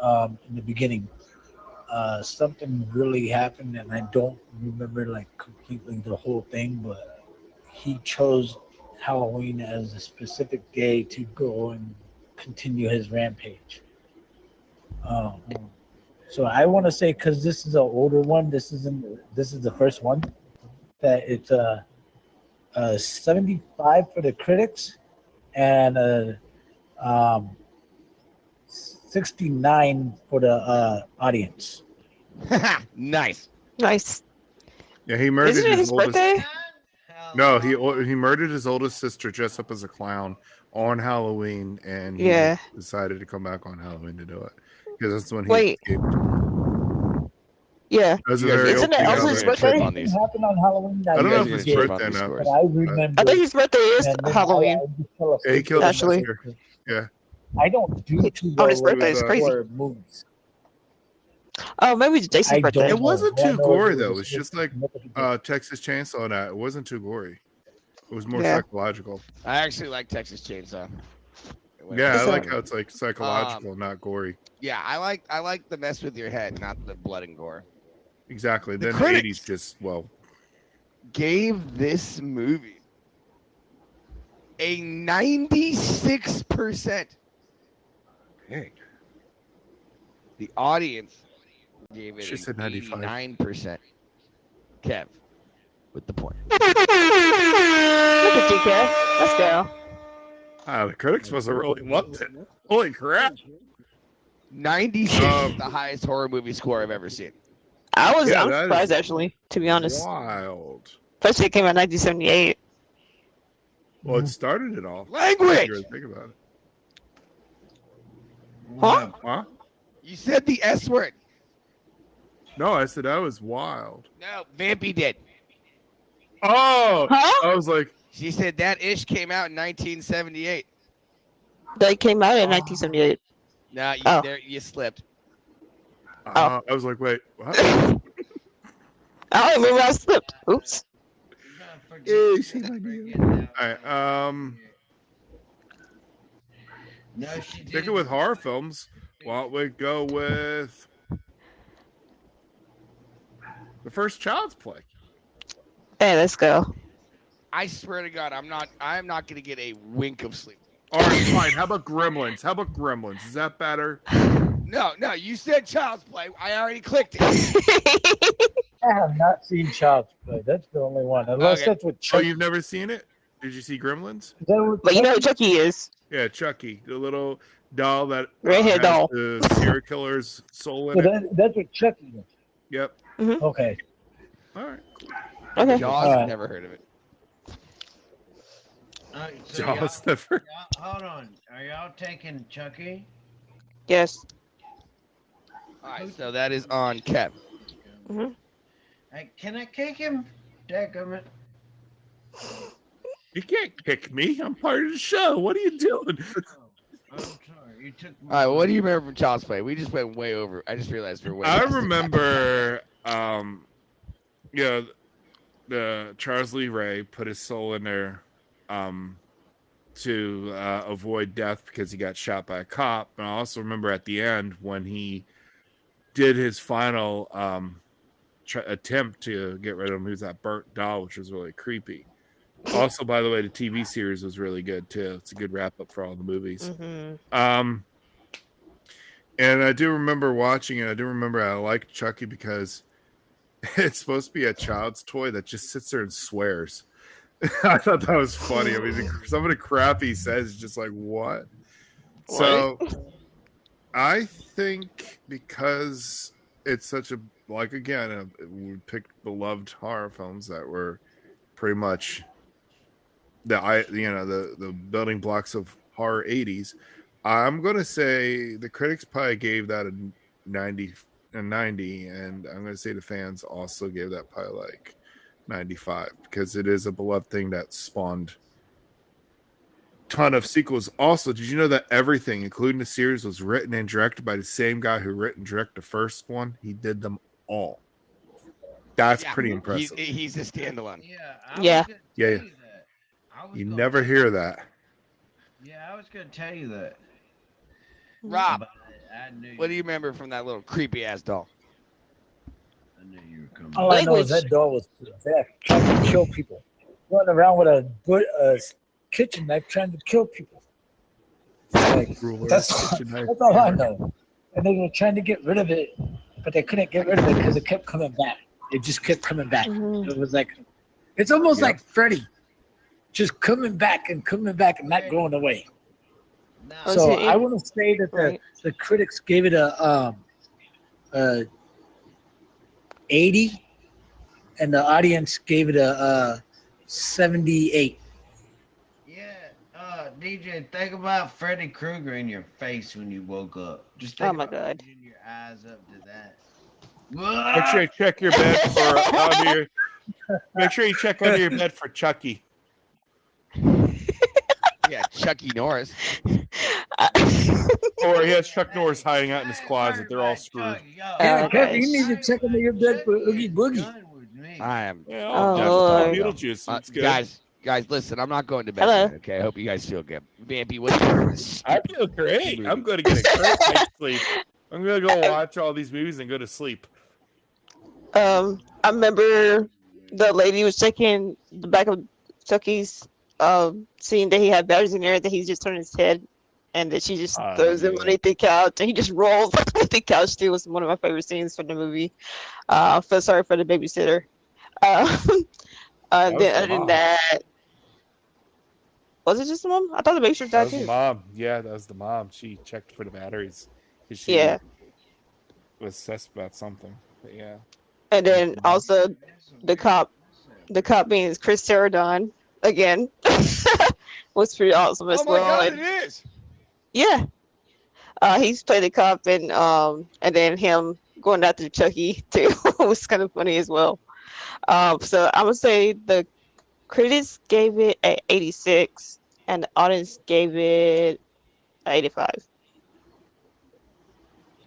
in the beginning. Something really happened, and I don't remember like completely the whole thing, but he chose Halloween as a specific day to go and continue his rampage. So I want to say, because this is an older one, this is the first one, that it's a 75 for the critics and a 69 for the audience. Nice. Nice. Yeah, he murdered Isn't it his oldest. birthday? No, he murdered his oldest sister dressed up as a clown on Halloween, and he Yeah. decided to come back on Halloween to do it because that's when he Wait. escaped. Yeah. That was a You guys very Isn't it opening Elsa's element. birthday? on these. Happened on Halloween. I don't know You if guys it's are gonna birthday trip on now. these But I remember. I think his birthday is and then Halloween. I just fell Yeah, he asleep. killed his Actually. sister. Yeah. I don't do too On his well birthday, with it's crazy. horror movies. Oh, maybe it's Jason's I birthday. don't It wasn't know. too I know gory it though. was It's just like significant. Texas Chainsaw. That it wasn't too gory. It was more Yeah. psychological. I actually like Texas Chainsaw. Yeah, I It's like how it's like psychological, not gory. Yeah, I like the mess with your head, not the blood and gore. Exactly. The Then the critics- 80s just Gave this movie a 96%. Hey. The audience gave it She an said 95. 89%. Kev, with the point. Look at you, Kev. Let's go. The critics must have really loved it. Holy crap! 96 is the highest horror movie score I've ever seen. I'm that surprised is actually, to be honest. Wild. Especially it came out in 1978. Well, it started it all. Language! If you really think about it. Huh? Huh? You said the S word. No, I said that was wild. No, Vampy did. Oh! Huh? I was like, She said that ish came out in 1978. They came out in 1978. No, you, Oh. you slipped. I was like, wait, what? I don't remember I slipped. Oops. Alright, No, she did. sticking with horror films, why don't we go with the first Child's Play? Hey, let's go. I swear to God, I'm not going to get a wink of sleep. All right, fine. How about Gremlins? Is that better? No, you said Child's Play. I already clicked it. I have not seen Child's Play. That's the only one. Unless Okay. that's what Oh, Chucky. you've never seen it? Did you see Gremlins? Is that what But you know who Chucky is. Yeah, Chucky, the little doll that Redhead has doll. the serial killer's soul in So it. that's what Chucky is. Yep. Okay. All right. Okay. Jaws, Alright. never heard of it. So Jaws never. hold on. Are y'all taking Chucky? Yes. All right, so that is on Kev. Hey, can I kick him? Dadgummit. You can't kick me. I'm part of the show. What are you doing? I'm sorry. You took. All right, well, what do you remember from Child's Play? We just went way over. I just realized we're way I past it. remember, the Charles Lee Ray put his soul in there, to avoid death because he got shot by a cop. And I also remember at the end when he did his final attempt to get rid of him, he was that burnt doll, which was really creepy. Also, by the way, the TV series was really good too. It's a good wrap up for all the movies. And I do remember watching it. I do remember I liked Chucky because it's supposed to be a child's toy that just sits there and swears. I thought that was funny. I mean, some of the crap he says is just like, what? So I think because it's such a, like, again, we picked beloved horror films that were pretty much the building blocks of horror 80s. I'm going to say the critics probably gave that a 90, and I'm going to say the fans also gave that probably like 95 because it is a beloved thing that spawned a ton of sequels. Also, did you know that everything, including the series, was written and directed by the same guy who wrote and directed the first one? He did them all. That's pretty impressive. He's a standalone. Yeah. You never hear that. Yeah, I was gonna tell you that. Rob, But I knew what do you remember from that little creepy ass doll? I knew you were coming. All I know is Language. that doll was possessed, trying to kill people. Running around with a kitchen knife trying to kill people. Like, that's all I know. And they were trying to get rid of it, but they couldn't get rid of it because it kept coming back. It just kept coming back. It was like, it's almost like Freddy, just coming back and not going away. Oh, So so it- I want to say that Right. the critics gave it a 80, and the audience gave it a 78. Yeah, DJ, think about Freddy Krueger in your face when you woke up. Just Oh think my about God. putting your eyes up to that. Make sure you check your bed for make sure you check under your bed for Chucky. Yeah, Chucky Norris. Or he has Chuck Norris hiding out in his closet. They're all screwed. Yeah, Kevin, you need to check under your bed for Oogie Boogie. I am. Yeah, Oh, that's Lord. Beetlejuice. It's good. Guys, listen. I'm not going to bed. Hello. Tonight, okay, I hope you guys feel good. Vampy, what do you I feel great. I'm going to get a great night's sleep. I'm going to go watch all these movies and go to sleep. I remember the lady was checking the back of Chucky's, seeing that he had batteries in there, that he just turned his head, and that she just throws him underneath the couch, and he just rolls underneath the couch too. Was one of my favorite scenes from the movie. Feel sorry for the babysitter. Then other than that, Was it just the mom? I thought the babysitter That died was the too. mom. Yeah, that was the mom. She checked for the batteries because she Yeah, was obsessed about something. But yeah. and then also the cop being Chris Sarandon again was pretty awesome as Oh my well. God, And it is. yeah, he's played the cop, and then him going after Chucky too was kind of funny as well. So I would say the critics gave it a 86, and the audience gave it a 85.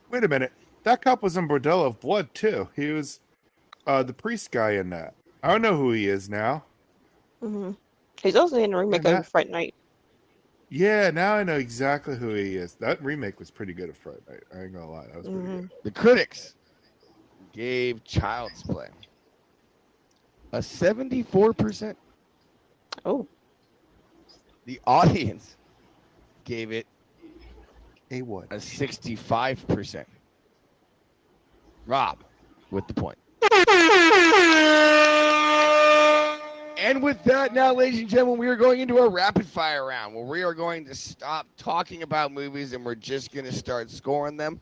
Wait a minute. That cop was in Bordello of Blood too. He was the priest guy in that. I don't know who he is now. Hmm He's also in the remake Yeah, of Fright Night. Yeah, now I know exactly who he is. That remake was pretty good at Fright Night. I ain't gonna lie, that was pretty Hmm good. The critics gave Child's Play a 74%. Oh, The audience gave it A what? a 65%. Rob with the point. And with that, now, ladies and gentlemen, we are going into a rapid fire round where we are going to stop talking about movies and we're just going to start scoring them.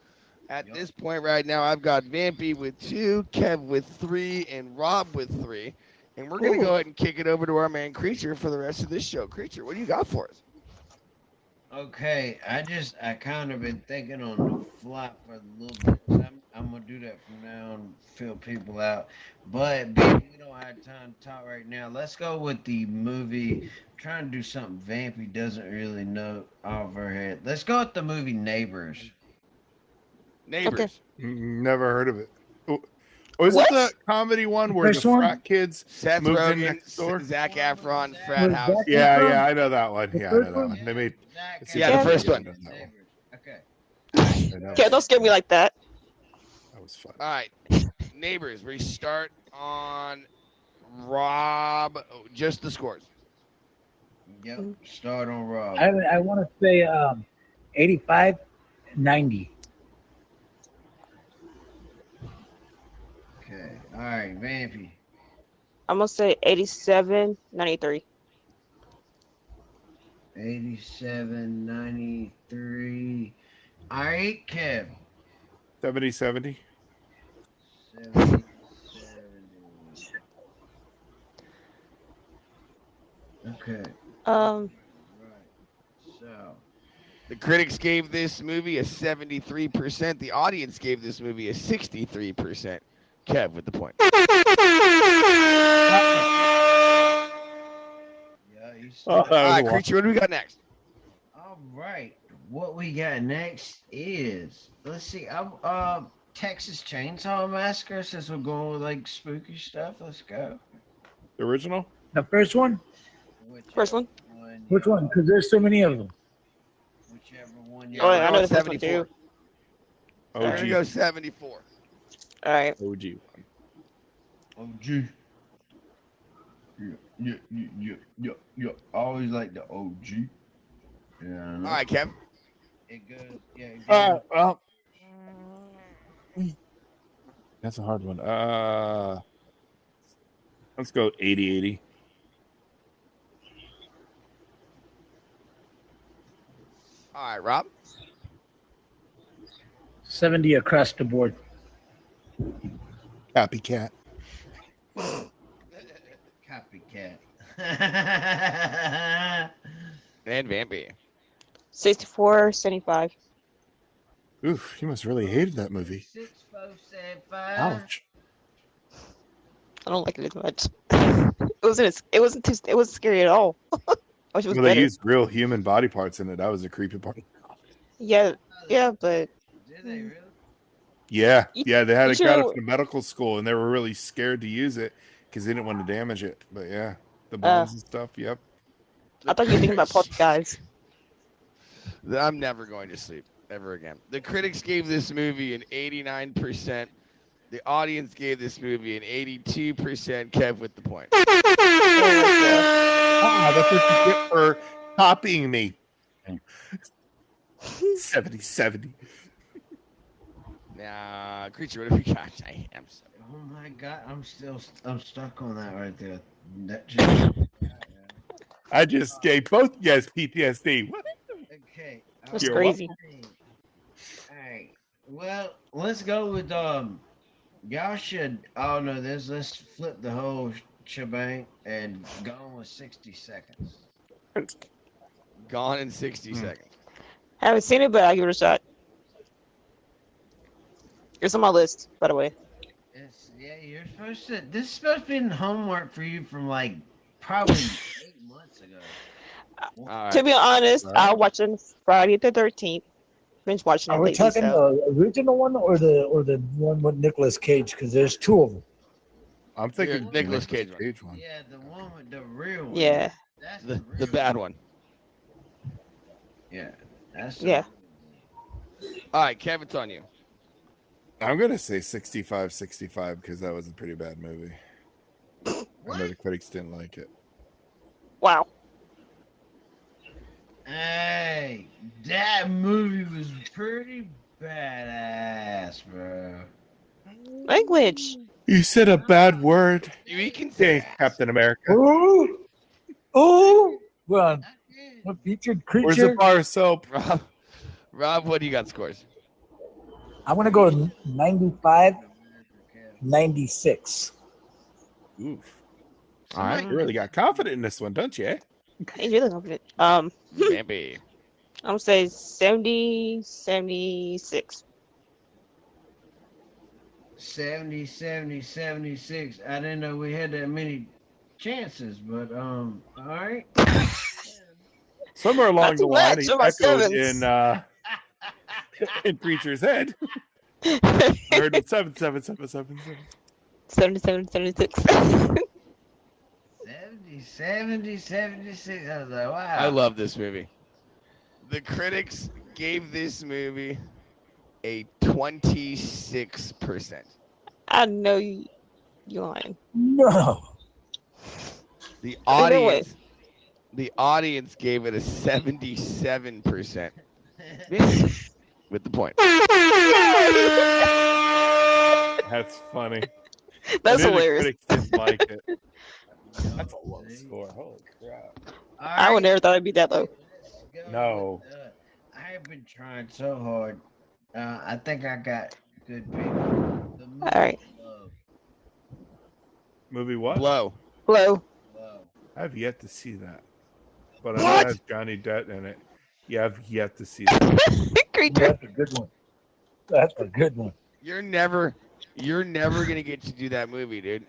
At this point right now, I've got Vampy with 2, Kev with 3, and Rob with 3. And we're going to Ooh. go ahead and kick it over to our man Creature for the rest of this show. Creature, what do you got for us? Okay, I kind of been thinking on the fly for a little bit. So I'm gonna do that from now on, fill people out. But being we don't have time to talk right now, let's go with the movie. I'm trying to do something Vampy doesn't really know off her head. Let's go with the movie Neighbors. Neighbors. Never heard of it. Was What? it the comedy one where the First one? frat kids Seth moved in Rogen, next door? Zach Efron, Frat Was House. that- Yeah, yeah, I know that one. The Yeah, I know first that one? one. They made Zach Yeah, the Efron. first one. Neighbors. Okay. I know. Yeah, don't scare me like that. That was fun. All right, Neighbors. We start on Rob. Just the scores. Yep. Start on Rob. I want to say 85, 90. Okay. All right, Vampy. I'm gonna say 87, 93. 87, 93. All right, Kev. 70, 70. 70, 70. Okay. Um, Right. So, The critics gave this movie a 73%. The audience gave this movie a 63%. Kev with the point. yeah, he's Oh, that All was right, a lot. Creature, what do we got next? all right. What we got next is let's see. Texas Chainsaw Massacre. Since we're going with like spooky stuff, let's go. The original? The first one? First one? Which one? Because there's so many of them. Whichever one. Yeah, Oh, we're yeah, I know going the first one 74. too. We're going to OG. go 74. All right. OG. OG. Yeah. I always like the OG. Yeah. All right, Kev. It goes. Yeah. It goes. Well, that's a hard one. Let's go 80, 80. All right, Rob. 70 across the board. Copycat. Copycat. And Vampy. 64, 75. Oof, you must really hated that movie. 6475. Ouch. I don't like it as much. It wasn't scary at all. I wish it was Well, they better. used real human body parts in it. That was a creepy part. Yeah, but Did they really? Yeah, You- yeah, they had you it got it should- from medical school, and they were really scared to use it because they didn't want to damage it. But yeah, the bones and stuff. Yep. I thought you were thinking about Poltergeist. I'm never going to sleep ever again. The critics gave this movie an 89%. The audience gave this movie an 82%. Kev with the point. Ah, that's what you get for copying me. 70, 70. Now, Creature, what have we got? I am so. Oh my god, I'm stuck on that right there. That just, I just gave both you guys PTSD. What? Okay. That's You're crazy. All right. Well, let's go with Y'all should all know this. Let's flip the whole shebang and go on with 60 seconds. Gone in 60 seconds. Haven't seen it, but I'll give it a shot. It's on my list, by the way. You're supposed to. This is supposed to be homework for you from like probably 8 months ago. All right. To be honest, Right. I'll watch it Friday the 13th. Binge watching it Are we lately, talking so. the original one or the one with Nicolas Cage? Because there's two of them. I'm thinking Yeah, Nicolas Cage one. one. Yeah, the one with the real one. Yeah. That's The real bad one. Yeah. That's Yeah. All right, Kev, it's on you. I'm gonna say 65 because that was a pretty bad movie. I know the critics didn't like it. Wow. Hey, that movie was pretty badass, bro. Language. You said a bad word. You can say Hey, Captain America. Ooh, ooh. Well, I did. what featured Where's the creature? bar of soap? Rob, what do you got scores? I'm gonna go 95, 96. Oof. All right. You really got confident in this one, don't you? Eh? He's really confident. Vampy. I'm gonna say 70, 76. 70, 70, 76. I didn't know we had that many chances, but all right. Somewhere along Not the too line, much, he so my echoed sevens. in Preacher's head. I heard it 77777. 77, 76. 70, 70, 76. I was like, wow. I love this movie. The critics gave this movie a 26%. I know you lying. No. The Either way. audience gave it a 77%. With the point. That's funny. That's I knew the hilarious. critics didn't like it. That's a low score. Holy crap. All I would right, never thought it'd be that low. let's go No. with, I have been trying so hard. I think I got good people. The movie All right. Love. Movie what? Blow. Low. Love. I've yet to see that. But I know What? it has Johnny Depp in it. Yeah, I've yet to see that. Creature. That's a good one. That's a good one. You're never gonna get to do that movie, dude.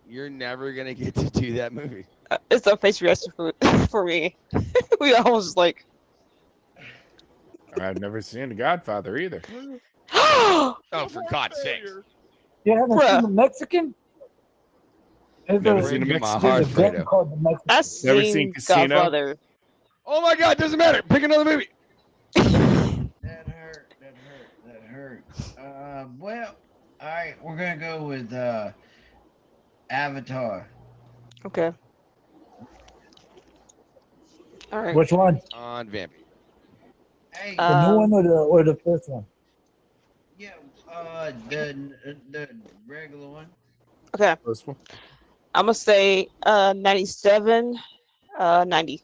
You're never gonna get to do that movie. It's a face reaction for me. We almost like. I've never seen The Godfather either. Oh, for God's sake. You haven't Bruh. seen the Mexican? There's Never a- seen a Breaking my Mexican. heart, there's a band Fredo. called the Mexican. I've Never seen seen Casino? Godfather. Oh my God, doesn't matter. Pick another movie. That hurt. That hurt. That hurt. Well, all right. We're gonna go with Avatar. Okay. All right. Which one? On Vampy. Hey, The new one or the first one? yeah. The regular one. Okay. First one. I'm gonna say 97, 90.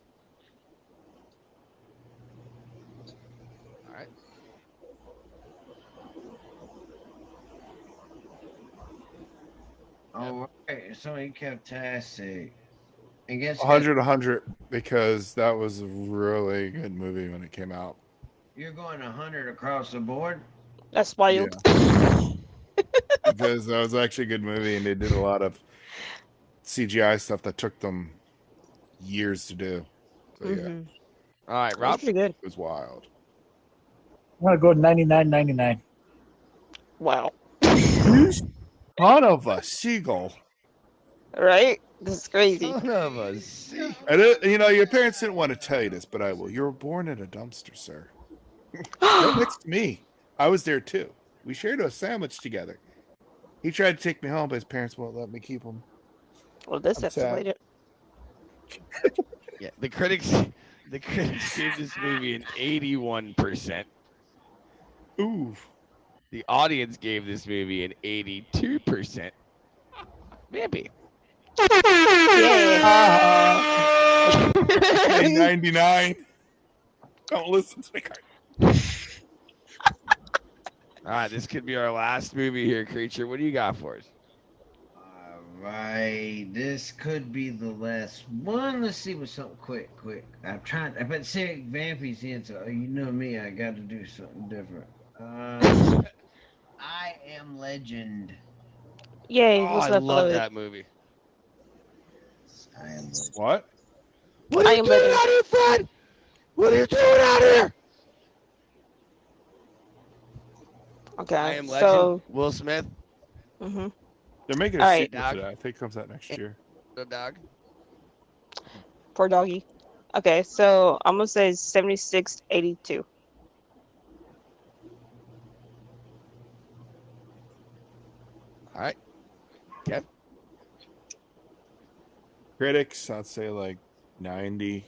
All right. All right. So you kept fantastic. And guess 100 because that was a really good movie when it came out. you're going 100 across the board. That's wild. Because that was actually a good movie and they did a lot of CGI stuff that took them years to do. So yeah, Mhm. All right, That's Rob. pretty good. it was wild. I'm gonna go 99, 99. Wow. You son of a seagull. Right? This is crazy. Son of a C. And your parents didn't want to tell you this, but I will. You were born in a dumpster, sir. Right next to me. I was there too. We shared a sandwich together. He tried to take me home, but his parents won't let me keep him. Well, this I'm sad. escalated. Yeah, the critics gave this movie an 81%. Ooh. The audience gave this movie an 82%. Vampy. Yeah. Say 99. Don't listen to me. All right, this could be our last movie here, Creature. What do you got for us? Alright, this could be the last one. Let's see what's something quick. I'm trying, but say Vampy's in, so you know me, I got to do something different. I Am Legend. Yay, Oh, what's I up, love beloved? that movie. I Am Legend. What? What are you doing out here, Fred? What are you doing out here? Okay, I Am Legend. so Will Smith. mhm. They're making a All right. sequel to that. I think it comes out next year. The dog. Poor doggy. Okay, so I'm gonna say 76-82. All right. Kev. Critics, I'd say like 90.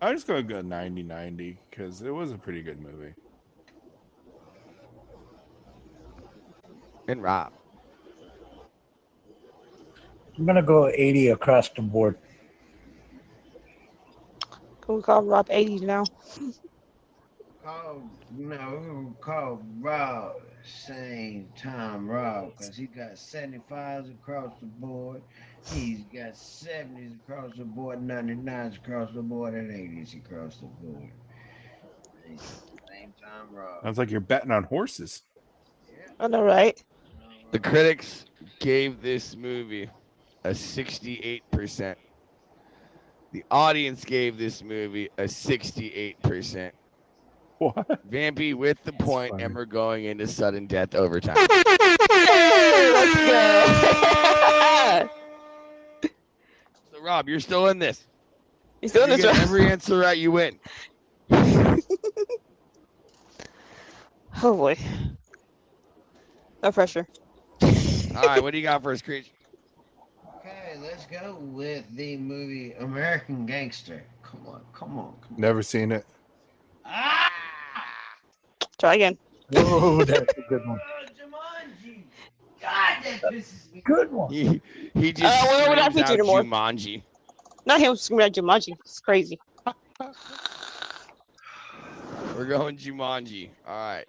I'm just going to go 90 because it was a pretty good movie. And Rob. I'm gonna go 80 across the board. Can we call Rob 80 now? Call Rob same time Rob, because he got 75s across the board. He's got 70s across the board, 99s across the board, and 80s across the board. Same time Rob. Sounds like you're betting on horses. I know, right? The critics gave this movie a 68%. The audience gave this movie a 68%. What? Vampy with the point, funny. and we're going into sudden death overtime. Let's go. So, Rob, you're still in this. He's doing You this get right. every answer right, you win. Oh boy. No pressure. All right, what do you got for us, Creech? Okay, let's go with the movie American Gangster. Come on. Never seen it. Ah! Try again. Whoa, that's a good one. Jumanji. God, that pisses me. Good one. He just we're not screams featured out anymore. Jumanji. Not him screaming at Jumanji. It's crazy. We're going Jumanji. All right.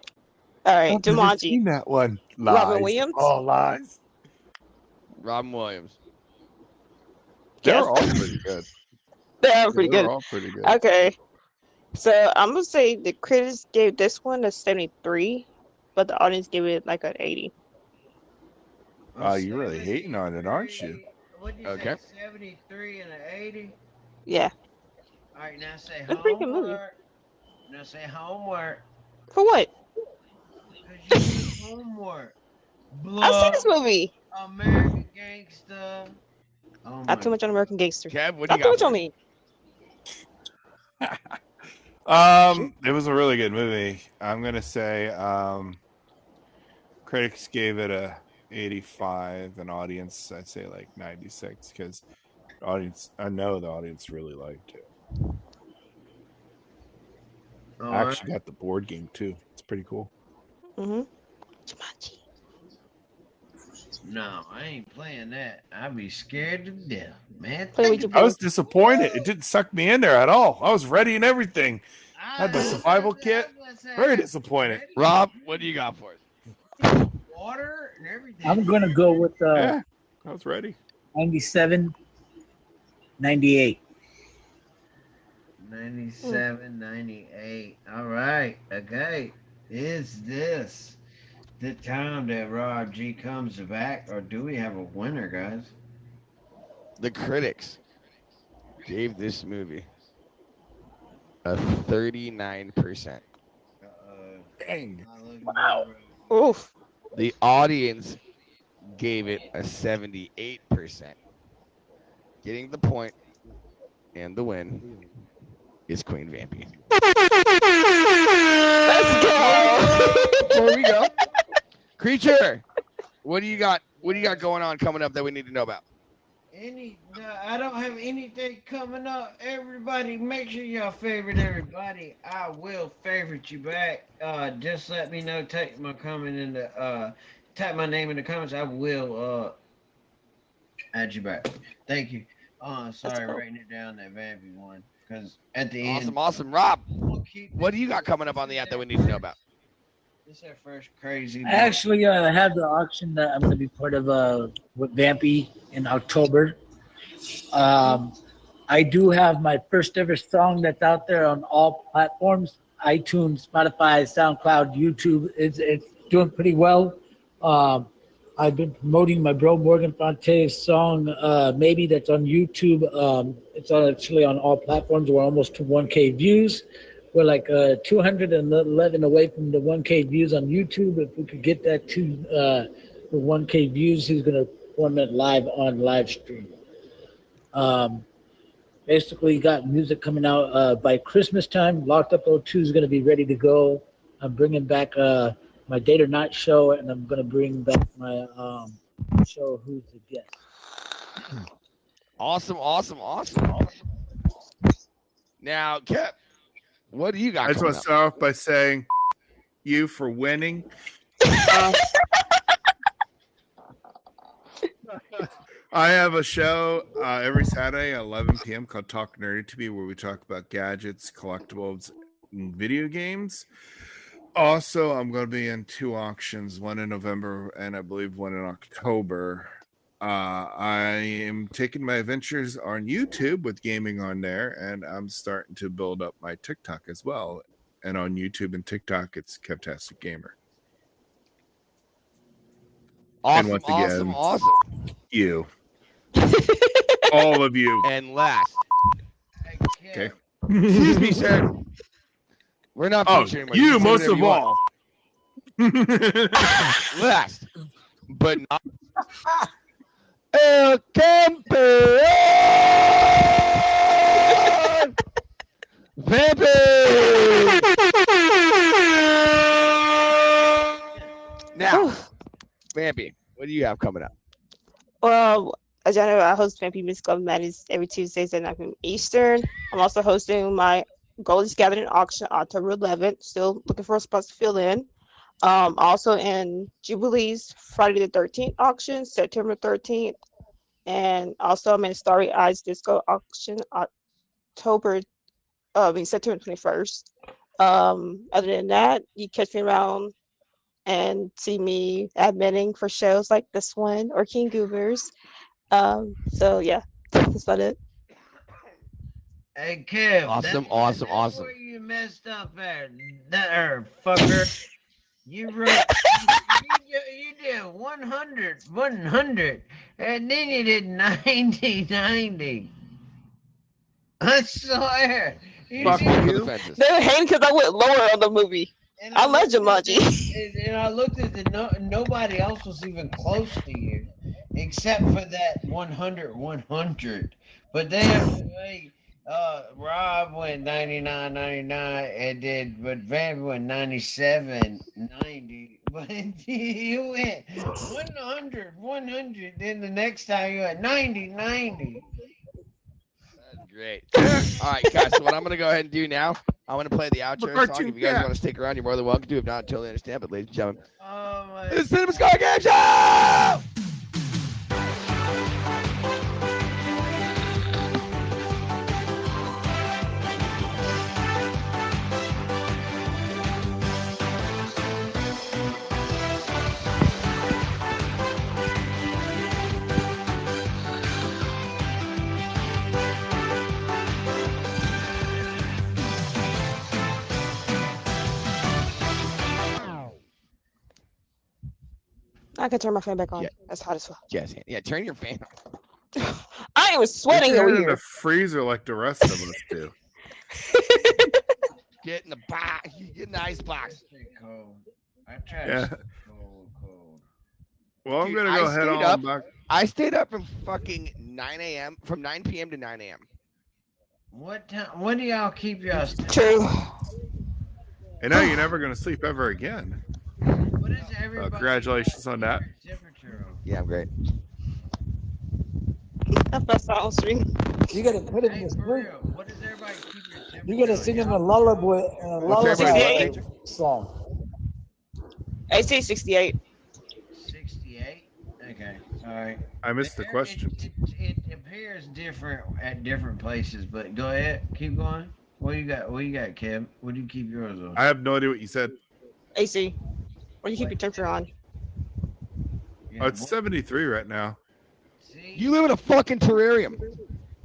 All right, I've never Jumanji. seen that one. Robin Lies. Williams? All lies. Robin Williams. They're Yes. all pretty good. They're pretty They're good. all pretty good. Okay. So I'm gonna say the critics gave this one a 73, but the audience gave it like an 80. You're really hating on it, aren't you? What'd you Okay. say, 73 and an 80? Yeah. All right, now say That's a pretty good movie. homework. Now say homework. For what? Because you did homework. I've seen this Blood, movie. American Gangster. Oh Not too much on American Gangster. Kev, what do Not you too got? much for on us? me. It was a really good movie. I'm gonna say critics gave it a 85, and audience I'd say like 96 because I know the audience really liked it. All I right. actually got the board game too. It's pretty cool. Mm-hmm. Jumanji. No, I ain't playing that. I'd be scared to death, man. Play with Think your I was disappointed. It didn't suck me in there at all. I was ready and everything. Had the survival kit. Very disappointed. Rob, what do you got for us? Water and everything. I'm gonna go with Yeah, I was ready. 97, 98. 97, 98. All right. Okay. Is this the time that Rob G comes back, or do we have a winner, guys? The critics gave this movie a 39%. Dang. Wow. Oof. The audience gave it a 78%. Getting the point and the win is Queen Vampy. Let's go. Before we go, Creature, what do you got? What do you got going on coming up that we need to know about? I don't have anything coming up. Everybody, make sure y'all favorite everybody. I will favorite you back. Just let me know. Type my comment in the type my name in the comments. I will add you back. Thank you. Oh, That's sorry, cool. writing it down, that Vampy one. Because at the Awesome, end, awesome. Rob, we'll keep what this- do you got coming up on the app that we need to know about? This is our first crazy. I actually have the auction that I'm going to be part of with Vampy in October. I do have my first ever song that's out there on all platforms: iTunes, Spotify, SoundCloud, YouTube. It's doing pretty well. I've been promoting my bro Morgan Fonte's song, Maybe, that's on YouTube. It's actually on all platforms. We're almost to 1K views. We're like 211 away from the 1K views on YouTube. If we could get that to the 1K views, he's going to perform it live on live stream. Basically, got music coming out by Christmas time. Locked Up 02 is going to be ready to go. I'm bringing back my Date or Not show, and I'm going to bring back my show, Who's the Guest. Awesome, awesome, awesome. Now, Kev, what do you got I just coming want to up? start off by saying you for winning. I have a show every Saturday at 11 p.m. called Talk Nerdy to Me, where we talk about gadgets, collectibles, and video games. Also, I'm going to be in 2 auctions, one in November and I believe one in October. I am taking my adventures on YouTube with gaming on there, and I'm starting to build up my TikTok as well. And on YouTube and TikTok, it's Kevtastic Gamer. Awesome, once awesome, again- awesome. You. All of you. And last, Okay. excuse me, sir. We're not Oh, featuring you most of all. Last, but not El Campeón! Vampy! Now, Vampy, what do you have coming up? Well, as y'all know, I host Vampy Music Club Madness every Tuesdays at 9 p.m. Eastern. I'm also hosting my Goalies Gathering auction October 11th. Still looking for a spot to fill in. Also in Jubilee's Friday the 13th auction, September 13th. And also I'm in Starry Eyes Disco auction September 21st. Other than that, you catch me around and see me admitting for shows like this one or King Goobers. So yeah, that's about it. Hey, Kev. Awesome, that's awesome, awesome. where you messed up at. That fucker. You wrote. you did 100, and then you did 90. I swear. You Fuck did- me for the fences. They're hating because I went lower on the movie. and I love looked at Jumanji. And I looked at nobody else was even close to you, except for that 100. But then, Rob went 99, and but Van went 97, 90. But you went 100. Then the next time you went 90. That's great. All right, guys. So what I'm gonna go ahead and do now, I'm gonna play the outro song. cartoon If you guys cat. want to stick around, you're more than welcome to. If not, totally understand. But ladies and gentlemen, Oh my it's Cinema Scar Game Show. I can turn my fan back on. Yeah. That's hot as fuck. Yes, yeah. Turn your fan on. I ain't even sweating You're over in the here. freezer like the rest of us do. Get in the box. Get in the ice box. Pretty cold. I tried Yeah. to stay cold. Well, I'm Dude, gonna I go head stayed on up. back. I stayed up from fucking 9 a.m. from 9 p.m. to 9 a.m. What time? When do y'all keep y'all? True. And now you're never gonna sleep ever again. What is everybody? Congratulations on that. Temperature on? Yeah, I'm great. That's all stream. You gotta put it in Hey, this for room. real, what does everybody keep your temperature? You gotta on? sing in Y'all- a lullaby, What's everybody's lullaby blood song. AC 68. 68. Okay. All right. I missed the question. It appears different at different places, but go ahead, keep going. What you got? What you got, Kev? What do you keep yours on? I have no idea what you said. AC. Or you keep your temperature on. Yeah, Oh, it's what- 73 right now. see? You live in a fucking terrarium.